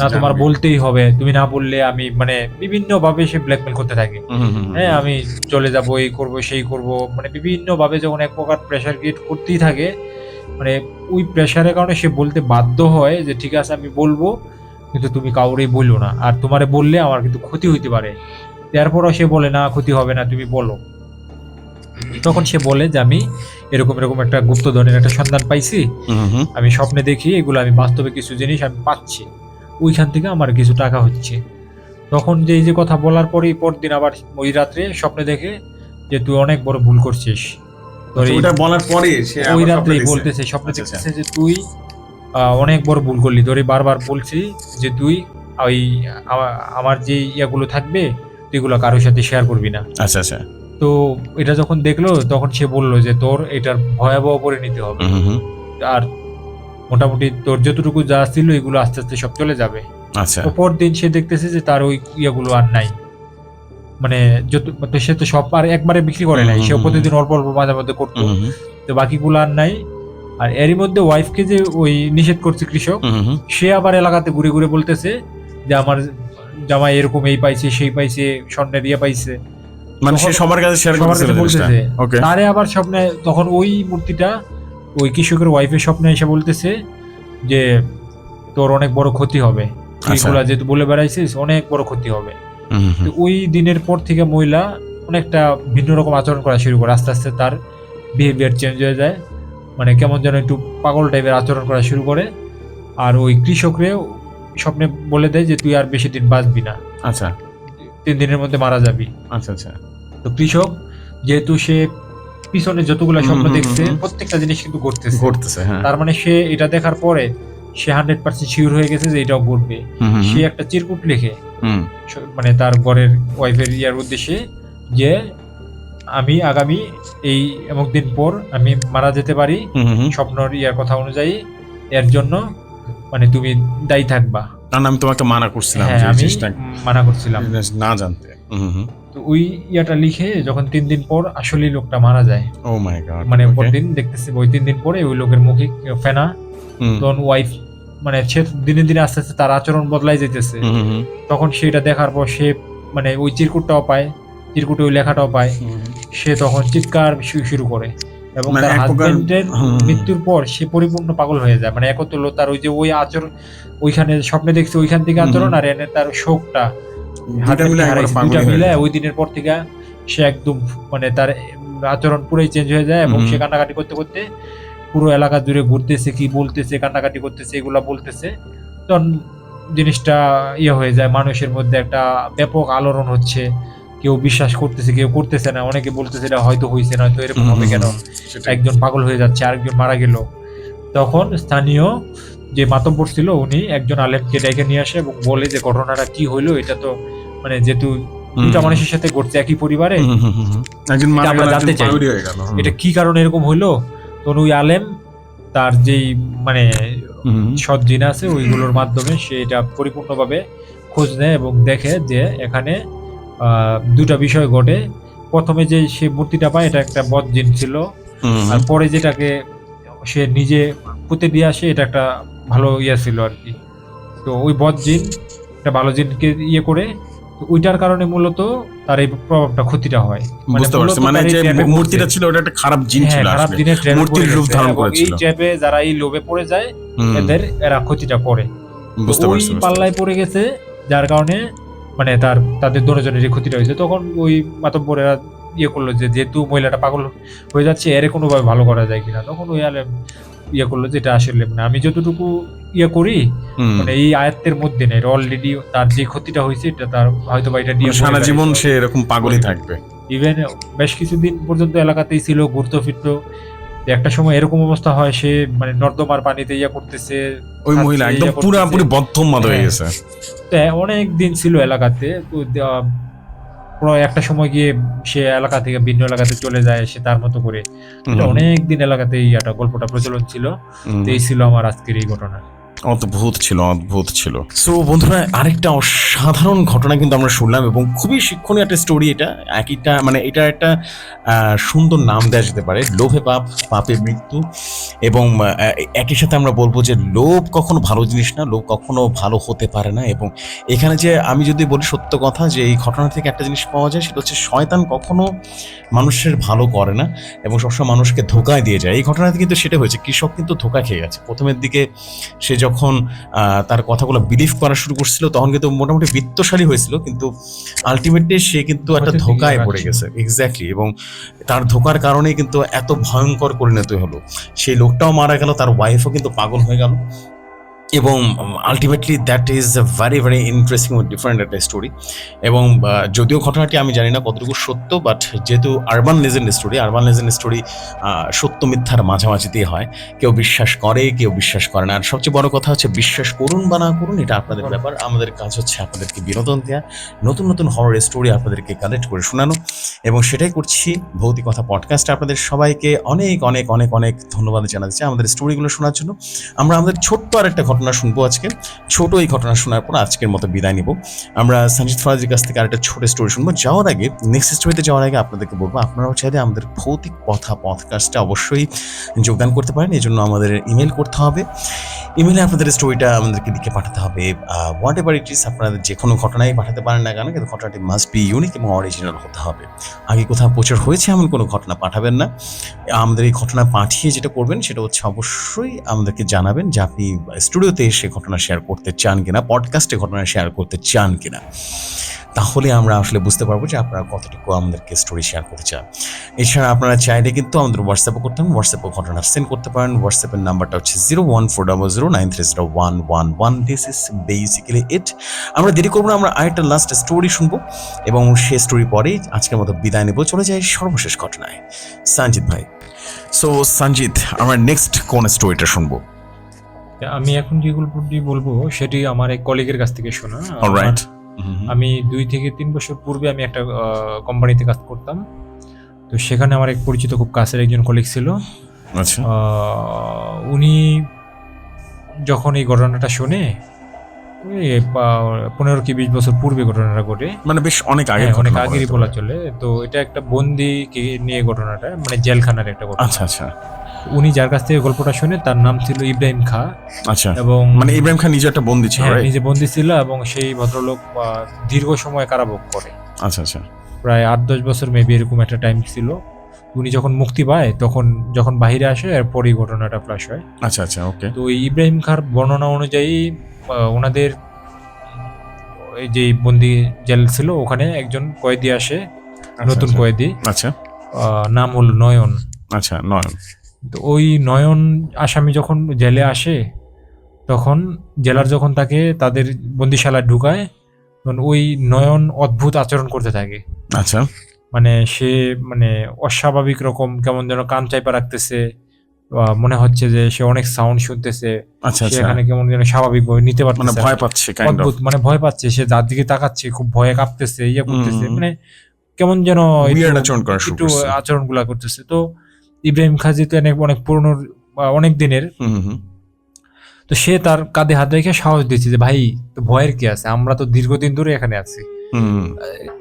না তোমার বলতেই হবে, তুমি না বললে আমি মানে বিভিন্ন ভাবে সে ব্ল্যাকমেল করতে থাকে। হ্যাঁ, আমি চলে যাবো, এই করবো সেই করবো, মানে বিভিন্ন ভাবে যখন এক প্রকার প্রেশার ক্রিয়েট করতেই থাকে, মানে ওই প্রেশারের কারণে সে বলতে বাধ্য হয় যে ঠিক আছে আমি বলবো, কিন্তু তুমি কাউরেই বলো না, আর তোমারে বললে আমার কিন্তু ক্ষতি হইতে পারে। তারপরও সে বলে না ক্ষতি হবে না, তুমি বলো। তখন সে বলে যে আমি এরকম এরকম একটা গুপ্তধনের একটা সন্ধান পাইছি, আমি স্বপ্নে দেখি এগুলো, আমি বাস্তবে কিছু জিনিস আমি পাচ্ছি, ওইখান থেকে আমার কিছু টাকা হচ্ছে। তখন যে এই যে কথা বলার পরেই পরদিন আবার ওই রাত্রে স্বপ্নে দেখে যে তুই অনেক বড় ভুল করছিস। ওটা বলার পরে সে ওই রাত্রেই বলতেছে, স্বপ্নে দেখতেছে যে তুই অনেক বড় ভুল করলি, তোরে বারবার বলছি যে তুই ওই আমার যে ইয়াগুলো থাকবে এগুলো কারোর সাথে শেয়ার করবি না। আচ্ছা আচ্ছা। তো এটা যখন দেখলো তখন সে বললো যে তোর এটার ভয়াবহ করে নিতে হবে, আর মোটামুটি তোর যতটুকু যা ছিল এগুলো আস্তে আস্তে সব চলে যাবে। আচ্ছা। তো পরদিন সে দেখতেছে যে তার ওই ইয়াগুলো আর নাই, মানে যত সে তো সব আর একবারে বিক্রি করে নাই, সে প্রতিদিন অল্প অল্প মাঝে মধ্যে করতো, তো বাকিগুলো আর নাই। আর এরই মধ্যে ওয়াইফকে যে ওই নিষেধ করছে কৃষক, সে আবার এলাকাতে ঘুরে ঘুরে বলতেছে যে আমার জামাই এরকম এই পাইছে সেই পাইছে, স্বর্ণের ইয়ে পাইছে, মানে সে সবার কাছে শেয়ার বলতেছে। ওকে। তারে আবার স্বপ্নে তখন ওই মূর্তিটা ওই কৃষকের ওয়াইফের স্বপ্নে এসে বলতেছে যে তোর অনেক বড় ক্ষতি হবে, এইগুলা যেহেতু বলে বেড়াইছিস অনেক বড় ক্ষতি হবে। তো ওই দিনের পর থেকে মহিলা অনেকটা ভিন্ন রকম আচরণ করা শুরু করে, আস্তে আস্তে তার বিহেভিয়ার চেঞ্জ হয়ে যায়, মানে কেমন যেন একটু পাগল টাইপের আচরণ করা শুরু করে। আর ওই কৃষকরে স্বপ্নে বলে দেয় যে তুই আর বেশি দিন বাঁচবি না, আচ্ছা 3 দিনের মধ্যে মারা যাবি। আচ্ছা আচ্ছা। তো কৃষক যেহেতু সে পিছনে যতগুলো স্বপ্ন দেখছে প্রত্যেকটা জিনিস কিন্তু ঘটতেছে, তার মানে সে এটা দেখার পরে সে 100% শিওর হয়ে গেছে যে এটাও ঘটবে। সে একটা চিরকুট লিখে মানে তার ঘরের ওয়াইফের ইয়ার উদ্দেশ্যে যে আমি আগামী এই এমক দিন পর আমি মারা যেতে পারি স্বপ্নের ইয়ার কথা অনুযায়ী, এর জন্য মানে তুমি দায়ী থাকবা। কারণ আমি তোমাকে মানা করছিলাম, হ্যাঁ, আমি মানা করছিলাম না জানতে। তো ওই ইয়াটা লিখে যখন 3 দিন পর আসলে লোকটা মারা যায়, ও মাই গড, মানে পরদিন দেখতেছি ওই 3 দিন পরে ওই লোকের মুখে ফেনা, তখন ওয়াইফ মানে সে দিনে দিনে আস্তে আস্তে তার আচরণ বদলাই যাইতেছে। তখন সেটা দেখার পর সে মানে ওই চিরকুটটাও পায়, চিরকুটে ওই লেখাটাও পায়, সে তখন চিৎকার শুরু করে, এবং তার হাজবেন্ডের মৃত্যুর পর সে পরিপূর্ণ পাগল হয়ে যায়। মানে একত্র তার ওই যে ওই আচরণ ওইখানে স্বপ্নে দেখছে ওইখান থেকে আচরণ, আর এনে তার শোকটা দুইটা মিলে ওই দিনের পর থেকে সে একদম মানে তার আচরণ পুরোই চেঞ্জ হয়ে যায় এবং হুম। সে কান্নাকাটি করতে করতে পুরো এলাকা জুড়ে ঘুরতেছে, কি বলতেছে, কান্নাকাটি করতেছে, এগুলা বলতেছে। তখন জিনিসটা হয়ে যায়, মানুষের মধ্যে একটা ব্যাপক আলোড়ন হচ্ছে। কেউ বিশ্বাস করতেছে, কেউ করতেছে না। অনেকে বলতেছে এটা হয়তো হইছে না, তো এরকম হবে কেন? সেটাই। একজন পাগল হয়ে যাচ্ছে, আরেকজন মারা গেল। তখন স্থানীয় যে মাতব্বর ছিল উনি একজন আলেমকে ডেকে নিয়ে আসে এবং বলে যে ঘটনাটা কি হইলো, এটা তো মানে যেহেতু দুইটা হুম। মানুষের সাথে ঘটছে একই পরিবারে, একজন মারা আমরা গেল, জানতে একজন চাই। পাগড়ি হয়ে গেল। এটা কি কারণে এরকম হইলো। তখন ওই আলেম তার যেই মানে সৎ জিন আছে ওইগুলোর মাধ্যমে সে এটা পরিপূর্ণভাবে খোঁজ নেয় এবং দেখে যে এখানে দুটা বিষয় ঘটে। প্রথমে যে সে মূর্তিটা পায় এটা একটা বদ জিন ছিল, আর পরে যেটাকে সে নিজে পুঁতে দিয়ে আসে এটা একটা ভালো ছিল আর কি। তো ওই বদ জিন একটা ভালো জিনকে করে, তো ওইটার কারণে মূলত তার এই প্রভাবটা ক্ষতিটা হয়। বুঝতে পারছি, মূলত মানে তার এই যে trap এ মূর্তিটা পড়ছে। ছিল ওটা একটা খারাপ জিন ছিল খারাপ আসলে, জিনের trap এ মূর্তির পড়ে রূপ গেছে ধারণ এবং এই করেছিল। ট্র্যাপে যারা এই লোভে পড়ে যায় এরা ক্ষতিটা করে। তো বুঝতে ওই পারছি, বুঝতে পাল্লায় পারছি। পড়ে গেছে, যার কারণে মানে তাদের দুজনেরই ক্ষতিটা হয়েছে। তখন ওই মাতব্বরেরা করলো যে যেহেতু মহিলাটা পাগল হয়ে যাচ্ছে, এর কোনোভাবে ভালো করা যায় কিনা। তখন ওই আলেম করলো যে এটা আসলে মানে আমি যতটুকু করি মানে এই আয়াত্তের মধ্যে নেই, অলরেডি তার যে ক্ষতিটা হয়েছে এটা তার হয়তো বা এটা দিয়ে মানে সারা জীবন সে এরকম পাগলই থাকবে। ইভেন বেশ কিছুদিন পর্যন্ত এলাকাতেই ছিল, ঘুরতো ফিরতো। একটা সময় এরকম অবস্থা হয় সে মানে নর্দমার পানিতে করতেছে, ওই খাচ্ছে, মহিলা একদম করতেছে। পুরাপুরি বদ্ধমদ হয়ে হ্যাঁ। গেছে। তো অনেক দিন ছিল এলাকাতে। তো প্রায় একটা সময় গিয়ে সে এলাকা থেকে ভিন্ন এলাকাতে চলে যায় সে তার মতো করে। এটা অনেক দিন এলাকাতে এই গল্পটা প্রচলন ছিল। তো এই ছিল আমার আজকের এই ঘটনা। অদ্ভুত ছিল, অদ্ভুত ছিল। সো বন্ধুরা, আরেকটা অসাধারণ ঘটনা কিন্তু আমরা শুনলাম এবং খুবই শিক্ষণীয় একটা স্টোরি। এটা একইটা মানে এটা একটা সুন্দর নাম দেওয়া যেতে পারে, লোভে পাপ, পাপে মৃত্যু। এবং একই সাথে আমরা বলবো যে লোভ কখনো ভালো জিনিস না, লোভ কখনো ভালো হতে পারে না। এবং এখানে যে আমি যদি বলি সত্য কথা, যে এই ঘটনা থেকে একটা জিনিস পাওয়া যায়, সেটা হচ্ছে শয়তান কখনো মানুষের ভালো করে না এবং সবসময় মানুষকে ধোকায় দিয়ে যায়। এই ঘটনাতে কিন্তু সেটা হয়েছে, কৃষক কিন্তু ধোকা খেয়ে গেছে। প্রথমের দিকে সে যখন তার কথাগুলো বিলিভ করা শুরু করছিল তখন কিন্তু মোটামুটি বিত্তশালী হয়েছিল, কিন্তু আলটিমেটলি সে কিন্তু একটা ক্ষতির দিকে ধোকায় পড়ে যাচ্ছে। গেছে। এক্স্যাক্টলি। এবং তার ধোকার কারণেই কিন্তু এত ভয়ঙ্কর পরিণত হলো। সেই লোকটাও মারা গেল, তার ওয়াইফও কিন্তু পাগল হয়ে গেল। এবং ultimately that is a very very interesting ও ডিফারেন্ট একটা স্টোরি। এবং যদিও ঘটনাটি আমি জানি না কতটুকু সত্য, বাট যেহেতু আরবান লেজেন্ড স্টোরি সত্য মিথ্যার মাঝামাঝিতেই হয়। কেউ বিশ্বাস করে, কেউ বিশ্বাস করে না। আর সবচেয়ে বড় কথা হচ্ছে, বিশ্বাস করুন বা না করুন এটা আপনাদের ব্যাপার। আমাদের কাজ হচ্ছে আপনাদেরকে বিনোদন দেওয়া, নতুন নতুন হরর স্টোরি আপনাদেরকে কালেক্ট করে শোনানো, এবং সেটাই করছি ভৌতিক কথা পডকাস্টে। আপনাদের সবাইকে অনেক অনেক অনেক অনেক ধন্যবাদ জানাচ্ছি আমাদের স্টোরিগুলো শোনার জন্য। আমরা আমাদের ছোট্ট আর একটা ঘটনা শুনবো আজকে। ছোট এই ঘটনা শোনার পর আজকের মতো বিদায় নিব। আমরা সঞ্জিত ফরাজির কাছ থেকে আরেকটা ছোট স্টোরি শুনবো। যাওয়ার আগে, নেক্সট স্টোরিতে যাওয়ার আগে আপনাদেরকে বলবো, আপনারাও চাইলে আমাদের ভৌতিক কথা পডকাস্টে অবশ্যই যোগদান করতে পারেন। এই জন্য আমাদের ইমেল করতে হবে। ইমেলে আপনাদের স্টোরিটা আমাদেরকে লিখে পাঠাতে হবে। হোয়াট এভার ইট ইজ, আপনাদের যে কোনো ঘটনাই পাঠাতে পারেন না কেন, কিন্তু ঘটনাটি মাস্ট বি ইউনিক এবং অরিজিনাল হতে হবে। আগে কোথাও প্রচার হয়েছে এমন কোনো ঘটনা পাঠাবেন না। আমাদের এই ঘটনা পাঠিয়ে যেটা করবেন সেটা হচ্ছে অবশ্যই আমাদেরকে জানাবেন যে আপনি স্টুডিওতে এসে ঘটনা শেয়ার করতে চান কিনা, পডকাস্টে ঘটনা শেয়ার করতে চান কিনা। তাহলে আমরা আসলে বুঝতে পারবো যে আপনারা কতটুকু আমাদেরকে স্টোরি শেয়ার করতে চান। এছাড়া আপনারা চাইলে কিন্তু আমাদের হোয়াটসঅ্যাপও করতে পারেন, হোয়াটসঅ্যাপে ঘটনা সেন্ড করতে পারেন। হোয়াটসঅ্যাপের নাম্বারটা হচ্ছে 01400930111। দিস ইজ বেসিক্যালি ইট। আমরা দেরি করবো না, আমরা আরেকটা লাস্ট স্টোরি শুনবো এবং সেই স্টোরি পরেই আজকের মতো বিদায় নেবো। চলে যাই সর্বশেষ ঘটনায়। সঞ্জিত ভাই, সো সঞ্জিত, আমরা নেক্সট কোন স্টোরিটা শুনবো? আমি এখন যে গল্পটি বলবো সেটি আমার এক কলিগের কাছ থেকে শোনা। অলরাইট। আমি 2 থেকে 3 বছর পূর্বে আমি একটা কোম্পানিতে কাজ করতাম। তো সেখানে আমার এক পরিচিত খুব কাছের একজন কলিগ ছিল। আচ্ছা। উনি যখন এই ঘটনাটা শুনে, 15 কি 20 বছর পূর্বে ঘটনাটা ঘটে, মানে বেশ অনেক আগে, অনেক আগেরই বলা চলে। তো এটা একটা বন্দিকে নিয়ে ঘটনাটা, মানে জেলখানার একটা ঘটনা। আচ্ছা আচ্ছা উনি যার কাছ থেকে গল্পটা শুনে তার নাম ছিল ইব্রাহিম খাঁ। আচ্ছা। এবং মানে ইব্রাহিম খান নিজে একটা বন্দী ছিল, হ্যাঁ, right? নিজে বন্দী ছিল এবং সেই ভদ্রলোক দীর্ঘ সময় কারাভোগ করে, আচ্ছা আচ্ছা প্রায় 8-10 বছর মেবি এরকম একটা টাইম ছিল। উনি যখন মুক্তি পায় তখন যখন বাহিরে আসে এরপরই ঘটনাটা ফ্ল্যাশ হয়। আচ্ছা আচ্ছা ওকে। তো এই ইব্রাহিম খাঁর বর্ণনা অনুযায়ী ওনাদের এই যে বন্দি জেল ছিল ওখানে একজন কয়েদি আসে, নতুন কয়েদি। আচ্ছা নাম হলো নয়ন। আচ্ছা, নয়ন। তো ওই নয়ন আসামি যখন জেলে আসে, তখন জেলার যখন তাকে তাদের বন্দিশালায় ঢুকায়, তখন ওই নয়ন অদ্ভুত আচরণ করতে থাকে। আচ্ছা, মানে সে মানে অস্বাভাবিক রকম কেমন যেন কান চাইপা রাখতেছে, মনে হচ্ছে যে সে অনেক সাউন্ড শুনতেছে, আচ্ছা, সে আচ্ছা, এখানে কেমন যেন স্বাভাবিকভাবে নিতে মানে পারতেছে না। ভয় পাচ্ছে কাইন্ড অফ। অদ্ভুত, মানে ভয় পাচ্ছে, সে যার দিকে তাকাচ্ছে খুব ভয়ে কাঁপতেছে, করতেছে, মানে কেমন যেন উইয়ার্ড আচরণ করা শুরু একটু করছে। আচরণ গুলা করতেছে। তো ইব্রাহিম খাজি তো অনেক পুরনো, অনেক দিনের। তো সে তার কাঁধে হাত রেখে সাহস দিচ্ছে যে ভাই, তো ভয়ের কি আছে, আমরা তো দীর্ঘদিন ধরে এখানে আছি,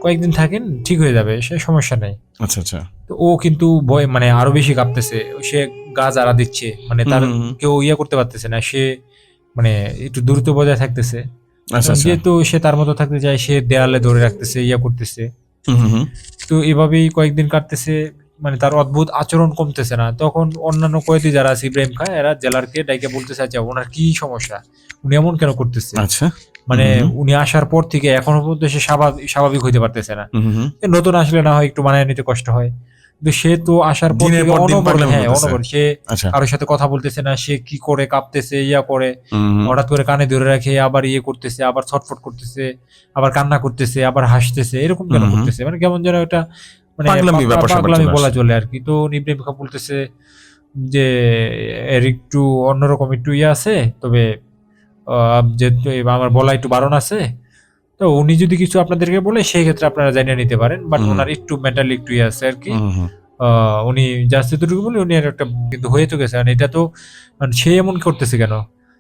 কয়েকদিন থাকেন ঠিক হয়ে যাবে, সে সমস্যা নেই। আচ্ছা, আচ্ছা, তো ও কিন্তু ভয় মানে আরো বেশি কাঁপতেছে, সে গা জ্বালা দিচ্ছে, মানে তার কেউ করতে পারতেছে না, সে মানে একটু দূরত্ব বজায় থাকতেছে। আচ্ছা, আচ্ছা, যেহেতু সে তার মতো থাকতে চায়, সে দেয়ালে ধরে রাখতেছে, করতেছে। হুম, তো এভাবেই কয়েকদিন কাটতেছে, মানে তার অদ্ভুত আচরণ কমতেছে না। তখন অন্যান্য কয়েদি যারা আছে ইব্রাহিম খাঁ, এরা জেলারকে ডাইকে বলতেছে, আচ্ছা ওনার কি সমস্যা, উনি এমন কেন করতেছে, আচ্ছা, মানে উনি আসার পর থেকে এখনো পর্যন্ত সে স্বাভাবিক হইতে পারতেছে না। নতুন আসলে না হয় একটু মানায় নিতে কষ্ট হয়, কিন্তু সে তো আসার পর দিনের থেকে পর দিন পাগলামি করতেছে। অনবরত সে আচ্ছা, কারোর সাথে কথা বলতেছে না, সে কি করে কাঁপতেছে, করে হুম, হঠাৎ করে কানে ধরে রাখে, আবার করতেছে, আবার ছটফট করতেছে, আবার কান্না করতেছে, আবার হাসতেছে, এরকম কেন করতেছে, মানে কেমন যেন একটা মানে পাগলামি ব্যাপার স্যাপার পাগলামি চলে বলা আসে। চলে আর কি। তো ইব্রাহিম খাঁ বলতেছে যে এর একটু অন্যরকম একটু আছে, তবে যেহেতু আমার বলা একটু বারণ আছে, তো উনি যদি কিছু আপনাদেরকে বলে সেই ক্ষেত্রে আপনারা জানিয়ে নিতে পারেন, বাট ওনার একটু মেন্টালি একটু আছে আর কি। উনি জাস্ট এতটুকু বলে উনি আর একটা কিন্তু হয়ে তো গেছে, এটা তো মানে সে এমন করতেছে কেন।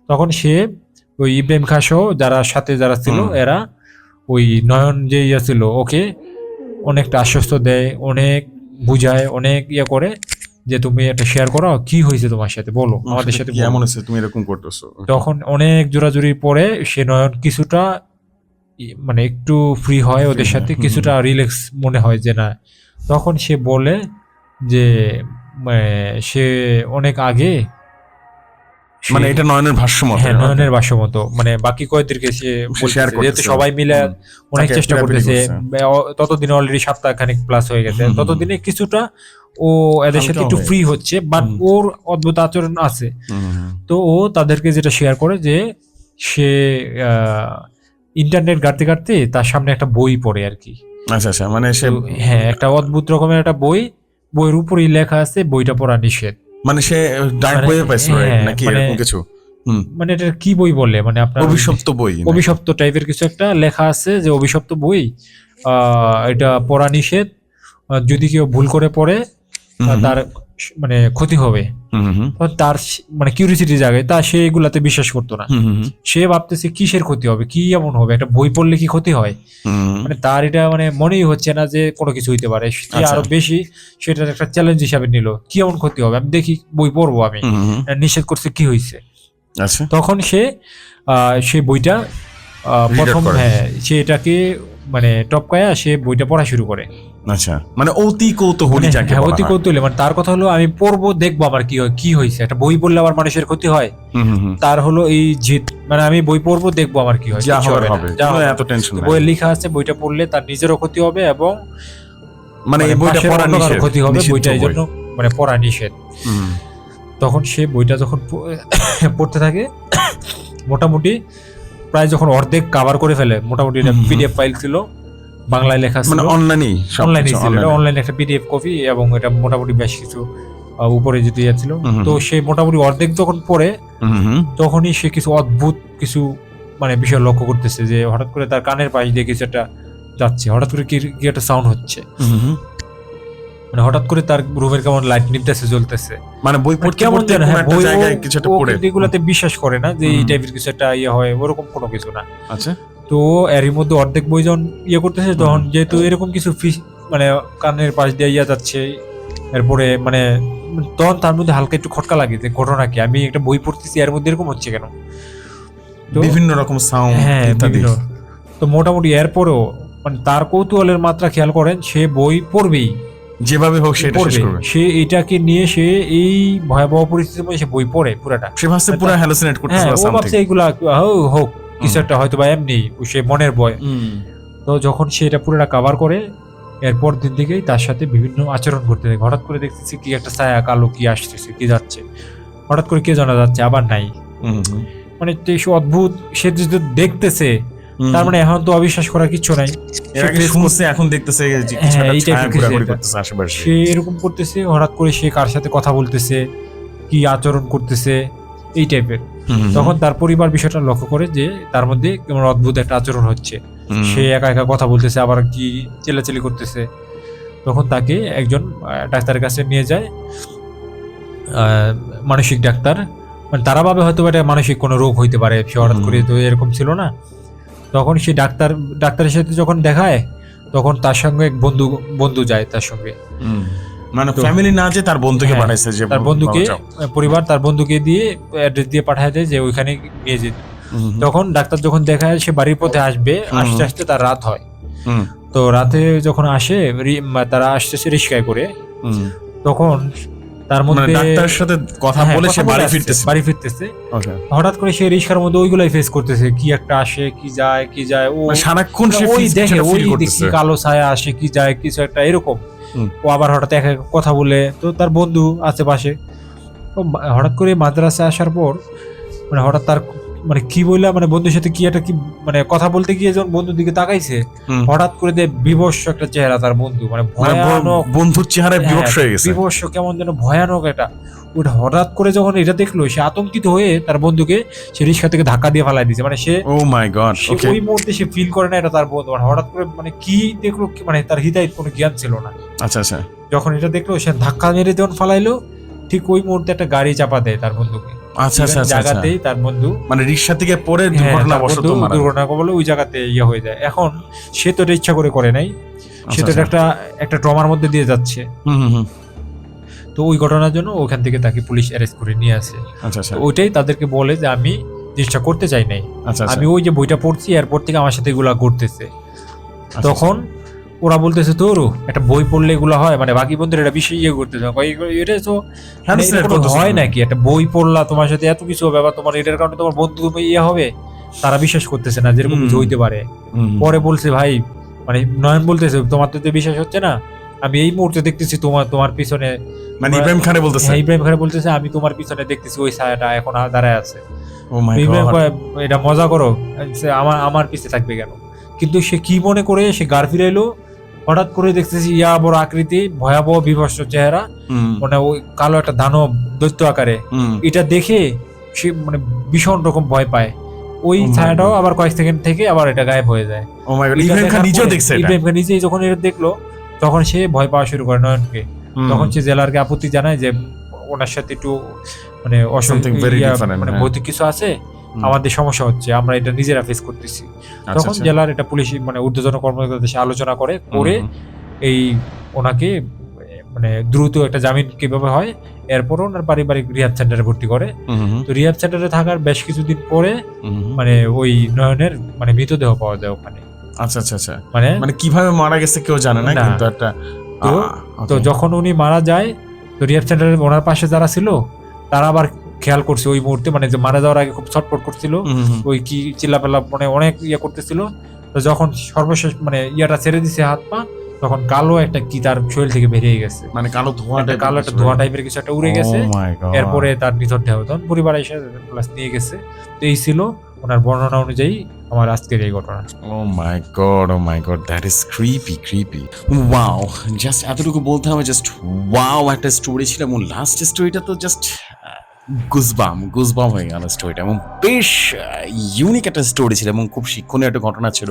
তখন সে ওই ইব্রাহিম খাঁ সহ যারা সাথে যারা ছিল, এরা ওই নয়ন যে ছিল ওকে অনেকটা আশ্বস্ত দেয়, অনেক বুঝায়, অনেক করে যে তুমি একটা শেয়ার করো, কি হয়েছে তোমার সাথে, বলো আমাদের সাথে কেমন বলো। আছে তুমি এরকম করতেছো। তখন অনেক জোরাজুরির পরে সে নয়ন কিছুটা মানে একটু ফ্রি হয় ওদের সাথে, কিছুটা রিল্যাক্স মনে হয় যে না। তখন সে বলে যে সে অনেক আগে মানে এটা নয়নের ভাষ্য মতে, হ্যাঁ নয়নের ভাষ্যমতো, মানে বাকি কয়েকদেরকে সে শেয়ার বলতেছে, যেহেতু করতেছে। সবাই মিলে অনেক তাকে চেষ্টা পিরাপিরি করতেছে, করছে। ততদিনে অলরেডি সপ্তাহখানেক প্লাস হয়ে গেছে, ততদিনে কিছুটা ও এদের সাথে হালকা একটু হয়ে ফ্রি হচ্ছে, বাট ওর অদ্ভুত আচরণ আছে। তো ও তাদেরকে যেটা শেয়ার করে যে সে ইন্টারনেট ঘাঁটতে ঘাঁটতে তার সামনে একটা বই পড়ে আর কি। আচ্ছা, আচ্ছা, মানে সে তো হ্যাঁ, একটা অদ্ভুত রকমের একটা বইয়ের উপরেই লেখা আছে বইটা পড়া নিষেধ। মানে সে ডার্ক মানে বইয়ে পাইছিল হ্যাঁ, নাকি মানে এরকম কিছু? মানে এটা কি বই বলে, মানে আপনার অভিশপ্ত বই নাকি? অভিশপ্ত টাইপের কিছু একটা লেখা আছে যে অভিশপ্ত বই, এটা পড়া নিষেধ, যদি কেউ ভুল করে পড়ে তার মানে ক্ষতি হবে। তার মানে কিউরিসিটি জাগে, তা সে এগুলাতে বিশ্বাস করতো না। সে ভাবতেছে কিসের ক্ষতি হবে, কি এমন হবে, একটা বই পড়লে কি ক্ষতি হয়, মানে তার এটা মানে মনেই হচ্ছে না যে কোনো কিছু হইতে পারে। সে আরো বেশি সেটা একটা চ্যালেঞ্জ হিসাবে নিল, কি এমন ক্ষতি হবে, আমি দেখি বই পড়বো, আমি নিষেধ করছে কি হয়েছে। আচ্ছা, তখন সে বইটা প্রথম সে এটাকে মানে টপকায়া সে বইটা পড়া শুরু করে। আচ্ছা, মানে অতি কৌতূহলী যাকে বলা হয়। অতি কৌতূহলী, মানে তার কথা হলো আমি পড়বো, দেখবো আমার কি হয়, কি হয়েছে, একটা বই পড়লে আবার মানুষের ক্ষতি হয়, তার হলো এই জিদ, মানে আমি বই পড়বো, দেখবো আমার কি হয়, যা কিছু হওয়ার হবে না, হবে, এত টেনশন নাই। বইয়ে লেখা আছে বইটা পড়লে তার নিজেরও ক্ষতি হবে এবং মানে এই বইটা পড়া নিষেধ, ক্ষতি হবে, বইটা এই জন্য মানে পড়া নিষেধ। তখন সে বইটা যখন পড়তে থাকে, মোটামুটি প্রায় যখন অর্ধেক কভার করে ফেলে, মোটামুটি পিডিএফ ফাইল ছিল, বাংলায় লেখা ছিল, মানে অনলাইনে ছিল, অনলাইনে একটা পিডিএফ কপি, এবং এটা মোটামুটি বেশ কিছু উপরে যেতে ছিল। তো সে মোটামুটি অর্ধেক যখন পড়ে, তখনই সে কিছু অদ্ভুত কিছু মানে বিষয় লক্ষ্য করতেছে, যে হঠাৎ করে তার কানের পাশ দিয়ে কিছু একটা যাচ্ছে, হঠাৎ করে কি একটা সাউন্ড হচ্ছে, মানে হঠাৎ করে তার রুমের কেমন লাইট নিভতেছে, জ্বলতেছে, মানে বই পড়তে কেমন পড়তে যেন, কোন একটা জায়গায় কিছু একটা পড়ে, এগুলাতে বিশ্বাস করে না যে এই টাইপের কিছু একটা হয়, ওরকম কোনো কিছু না। আচ্ছা, তো এরই মধ্যে অর্ধেক বই যখন করতেছে, তখন যেহেতু এরকম কিছু মানে কানের পাশ দিয়ে যাচ্ছে, এরপরে মানে তখন তার মধ্যে হালকা একটু খটকা লাগে যে ঘটনা কি, আমি একটা বই পড়তেছি এর মধ্যে এরকম হচ্ছে কেন, বিভিন্ন রকম সাউন্ড ইত্যাদি। তো মোটামুটি এরপরেও মানে তার কৌতূহলের মাত্রা খেয়াল করেন, সে বই পড়বেই, যেভাবে হোক সেটা শেষ করবে। সে এটাকে নিয়ে সে এই ভয়াবহ পরিস্থিতির মধ্যে সে বই পড়ে পুরাটা, সে ভাবছে পুরো হ্যালুসিনেট করতেছে বা ও ভাবছে এগুলা হোক কিছু একটা হয়তো বা এমনি সে মনের ভয়। তো যখন সে এটা পুরোটা কভার করে, এরপর দিন থেকেই তার সাথে বিভিন্ন আচরণ করতে থাকে। হঠাৎ করে দেখতেছি কি একটা ছায়া কালো কি আসতেছে, কি যাচ্ছে, হঠাৎ করে কে জানা যাচ্ছে, আবার নাই। মানে সে অদ্ভুত, সে যেহেতু দেখতেছে, তার মানে এখন তো অবিশ্বাস করার কিছু নাই। এর আগে শুনছে, এখন দেখতেছে যে কিছু হ্যাঁ, একটা এই ছায়া type-এর ঘোরাঘুরি কিছু করতেছে আশেপাশে। সে এরকম করতেছে, হঠাৎ করে সে কার সাথে কথা বলতেছে, কি আচরণ করতেছে, এই টাইপের। তখন তার পরিবার বিষয়টা লক্ষ্য করে যে তার মধ্যে কেমন অদ্ভুত একটা আচরণ হচ্ছে, সে একা একা কথা বলতেছে, আবার কি চেল্লাচিল্লি করতেছে। তখন তাকে একজন ডাক্তারের কাছে নিয়ে যায়, মানসিক ডাক্তার। মানে তারা ভাবে হয়তো এটা মানসিক কোনো রোগ হইতে পারে, সে হঠাৎ করে তো এরকম ছিল না। তখন সে ডাক্তারের সাথে যখন দেখায়, তখন তার সঙ্গে এক বন্ধু যায় তার সঙ্গে। মানে তো- ফ্যামিলি না, যে তার বন্ধুকে হ্যাঁ, পাঠাইছে, যে তার বন্ধুকে, বাবা যাও। পরিবার তার বন্ধুকে দিয়ে অ্যাড্রেস দিয়ে পাঠায় দেয় যে ওইখানে নিয়ে যেতে। তখন ডাক্তার যখন দেখায় সে বাড়ির পথে আসবে, আস্তে আস্তে তার রাত হয়। তো রাতে যখন আসে, তারা আসতেছে রিস্কায় করে, তখন তার মানে মধ্যে ডাক্তারের সাথে কথা হ্যাঁ, বলে সে কথা বাড়ি আসছে, ফিরতেছে। বাড়ি ফিরতেছে। Okay. হঠাৎ করে সে রিস্কার মধ্যে ওইগুলাই ফেস করতেছে, কি একটা আসে, কি যায়, ও মানে সারাক্ষণ সে ওই দেখে, ওই ফিল দেখি করতেছে। কালো ছায়া আসে, কি যায়, কিছু একটা এরকম। হুম। ও আবার হঠাৎ একা একা কথা বলে, তো তার বন্ধু আছে পাশে। তো হঠাৎ করে মাদ্রাসায় আসার পর, মানে হঠাৎ তার মানে কি বললা, মানে বন্ধুর সাথে কি একটা কি মানে কথা বলতে গিয়ে যখন বন্ধুর দিকে তাকাইছে, হঠাৎ করে বিভৎস একটা চেহারা তার বন্ধু, মানে মানে ভয়ানক, বন্ধুর চেহারায় বিবর্ষ হ্যাঁ, হয়ে গেছে। বিভৎস, কেমন যেন ভয়ানক এটা। ওটা হঠাৎ করে যখন এটা দেখলো, সে আতঙ্কিত হয়ে তার বন্ধুকে সে রিক্সা থেকে ধাক্কা দিয়ে ফালাই দিয়েছে। মানে সে ও মাই গড। সে ওকে। ওই মুহূর্তে সে ফিল করে না এটা তার বন্ধু। মানে হঠাৎ করে মানে কি দেখলো, মানে তার হৃদয়ের কোনো জ্ঞান ছিল না। আচ্ছা আচ্ছা। যখন এটা দেখলো, সে ধাক্কা মেরে যখন ফালাইলো, ঠিক ওই মুহূর্তে একটা গাড়ি চাপা দেয় তার বন্ধুকে। আচ্ছা আচ্ছা আচ্ছা। জায়গাতেই তার বন্ধু, মানে রিক্সা থেকে পড়ে হ্যাঁ, দুর্ঘটনা তার বশত বন্ধু মারা। দুর্ঘটনা বলে ওই জায়গাতে ইয়ে হয়ে যায়। এখন সে তো এটা ইচ্ছা করে নাই, সে তো আচ্ছা, এটা একটা ট্রমার মধ্যে দিয়ে যাচ্ছে। হুম। তো ওই ঘটনার জন্য ওখান থেকে তাকে পুলিশ অ্যারেস্ট করে নিয়ে আসে। আচ্ছা আচ্ছা। তো ওইটাই তাদেরকে বলে যে আমি জিনিসটা করতে চাই নাই, আচ্ছা আমি ওই যে বইটা পড়ছি এরপর থেকে আমার সাথে এগুলা ঘটতেছে। আচ্ছা। তখন ওরা বলতেছে, তোর একটা বই পড়লে এগুলো হয়, মানে বাকি বন্ধুরা এটা বেশি ইয়ে করতেছে, এটা তো মানে Hallucinate এটা কোনো করতেছে হয় তুমি। নাকি, একটা বই পড়লা তোমার সাথে এত কিছু হবে, আবার তোমার এটার কারণে তোমার বন্ধু ইয়ে হবে, তারা বিশ্বাস করতেছে না যেরকম কিছু হইতে পারে। পরে বলছে, ভাই মানে নয়ন বলতেছে, তোমার তো বিশ্বাস হচ্ছে না, আমি এই মুহূর্তে দেখতেছি তোমার পিছনে, মানে ইব্রাহিম খানে বলতেছে। হ্যাঁ, ইব্রাহিম খান বলতেছে, আমি তোমার পিছনে দেখতেছি ওই ছায়াটা এখন দাঁড়ায় আছে। ও মাই ইব্রাহিম গড। কয়, এটা মজা করো, সে আমার পিছে থাকবে কেন? কিন্তু সে কি মনে করে সে গাড় ফিরাইলো, হঠাৎ করে দেখতেছি ইয়া বড় আকৃতি, ভয়াবহ বিভৎস চেহারা, মানে ওই কালো একটা দানব দৈত্য আকারে। এটা দেখে সে মানে ভীষণ রকম ভয় পায়। ওই Oh my ছায়াটাও God. আবার কয়েক সেকেন্ড থেকে আবার এটা গায়েব হয়ে যায়। ও মাই গড। এটা ইব্রাহিম খান দেখার নিজেও পরে দেখছে এটা। ইব্রাহিম খান নিজেই যখন এটা দেখলো, তখন সে ভয় পাওয়া শুরু করে নয়নকে। তখন সে জেলারকে আপত্তি জানায় যে ওনার সাথে একটু মানে Something very different, মানে হ্যাঁ। ভৌতিক কিছু আছে, আমাদের সমস্যা হচ্ছে, আমরা এটা নিজেরা ফেস করতেছি। আচ্ছা, তখন আচ্ছা। জেলার এটা পুলিশ মানে ঊর্ধ্বতন কর্মকর্তাদের সাথে আলোচনা করে এই ওনাকে মানে দ্রুত একটা জামিন কিভাবে হয়, এরপর ওনার পারিবারিক রিহাব সেন্টারে ভর্তি করে। তো রিহাব সেন্টারে থাকার বেশ কিছুদিন পরে মানে ওই নয়নের মানে মৃতদেহ পাওয়া যায় ওখানে। আচ্ছা আচ্ছা আচ্ছা। মানে মানে কিভাবে মারা গেছে কেউ জানে না, না। কিন্তু একটা তো যখন উনি মারা যায়, তো রিহাব সেন্টারে ওনার পাশে যারা ছিল তারা আবার খেয়াল করছে ওই মুহূর্তে, মানে যে মারা যাওয়ার আগে খুব ছটফট করছিল, ওই কি চিল্লাপাল্লা মানে অনেক ইয়ে করতেছিল। তো যখন সর্বশেষ মানে ইয়াটা ছেড়ে দিছে হাত পা, তখন কালো একটা কি তার শরীর থেকে বেরিয়ে গেছে, মানে কালো ধোঁয়া একটা type-এর কালো কিছু। একটা ধোঁয়া টাইপের কিছু একটা উড়ে গেছে। Oh my God. এরপরে তার নিথর দেহ তখন পরিবার এসে প্লাস নিয়ে গেছে। তো এই ছিল ওনার বর্ণনা অনুযায়ী আমার আজকের এই ঘটনা। Oh my god, that is creepy. Wow, just এতটুকু বলতে হবে, জাস্ট ওয়াও একটা স্টোরি ছিল, এবং লাস্ট স্টোরিটা তো জাস্ট গুজবাম হয়ে গেল স্টোরিটা, এবং বেশ ইউনিক একটা স্টোরি ছিল, এবং খুব শিক্ষণীয় একটা ঘটনা ছিল।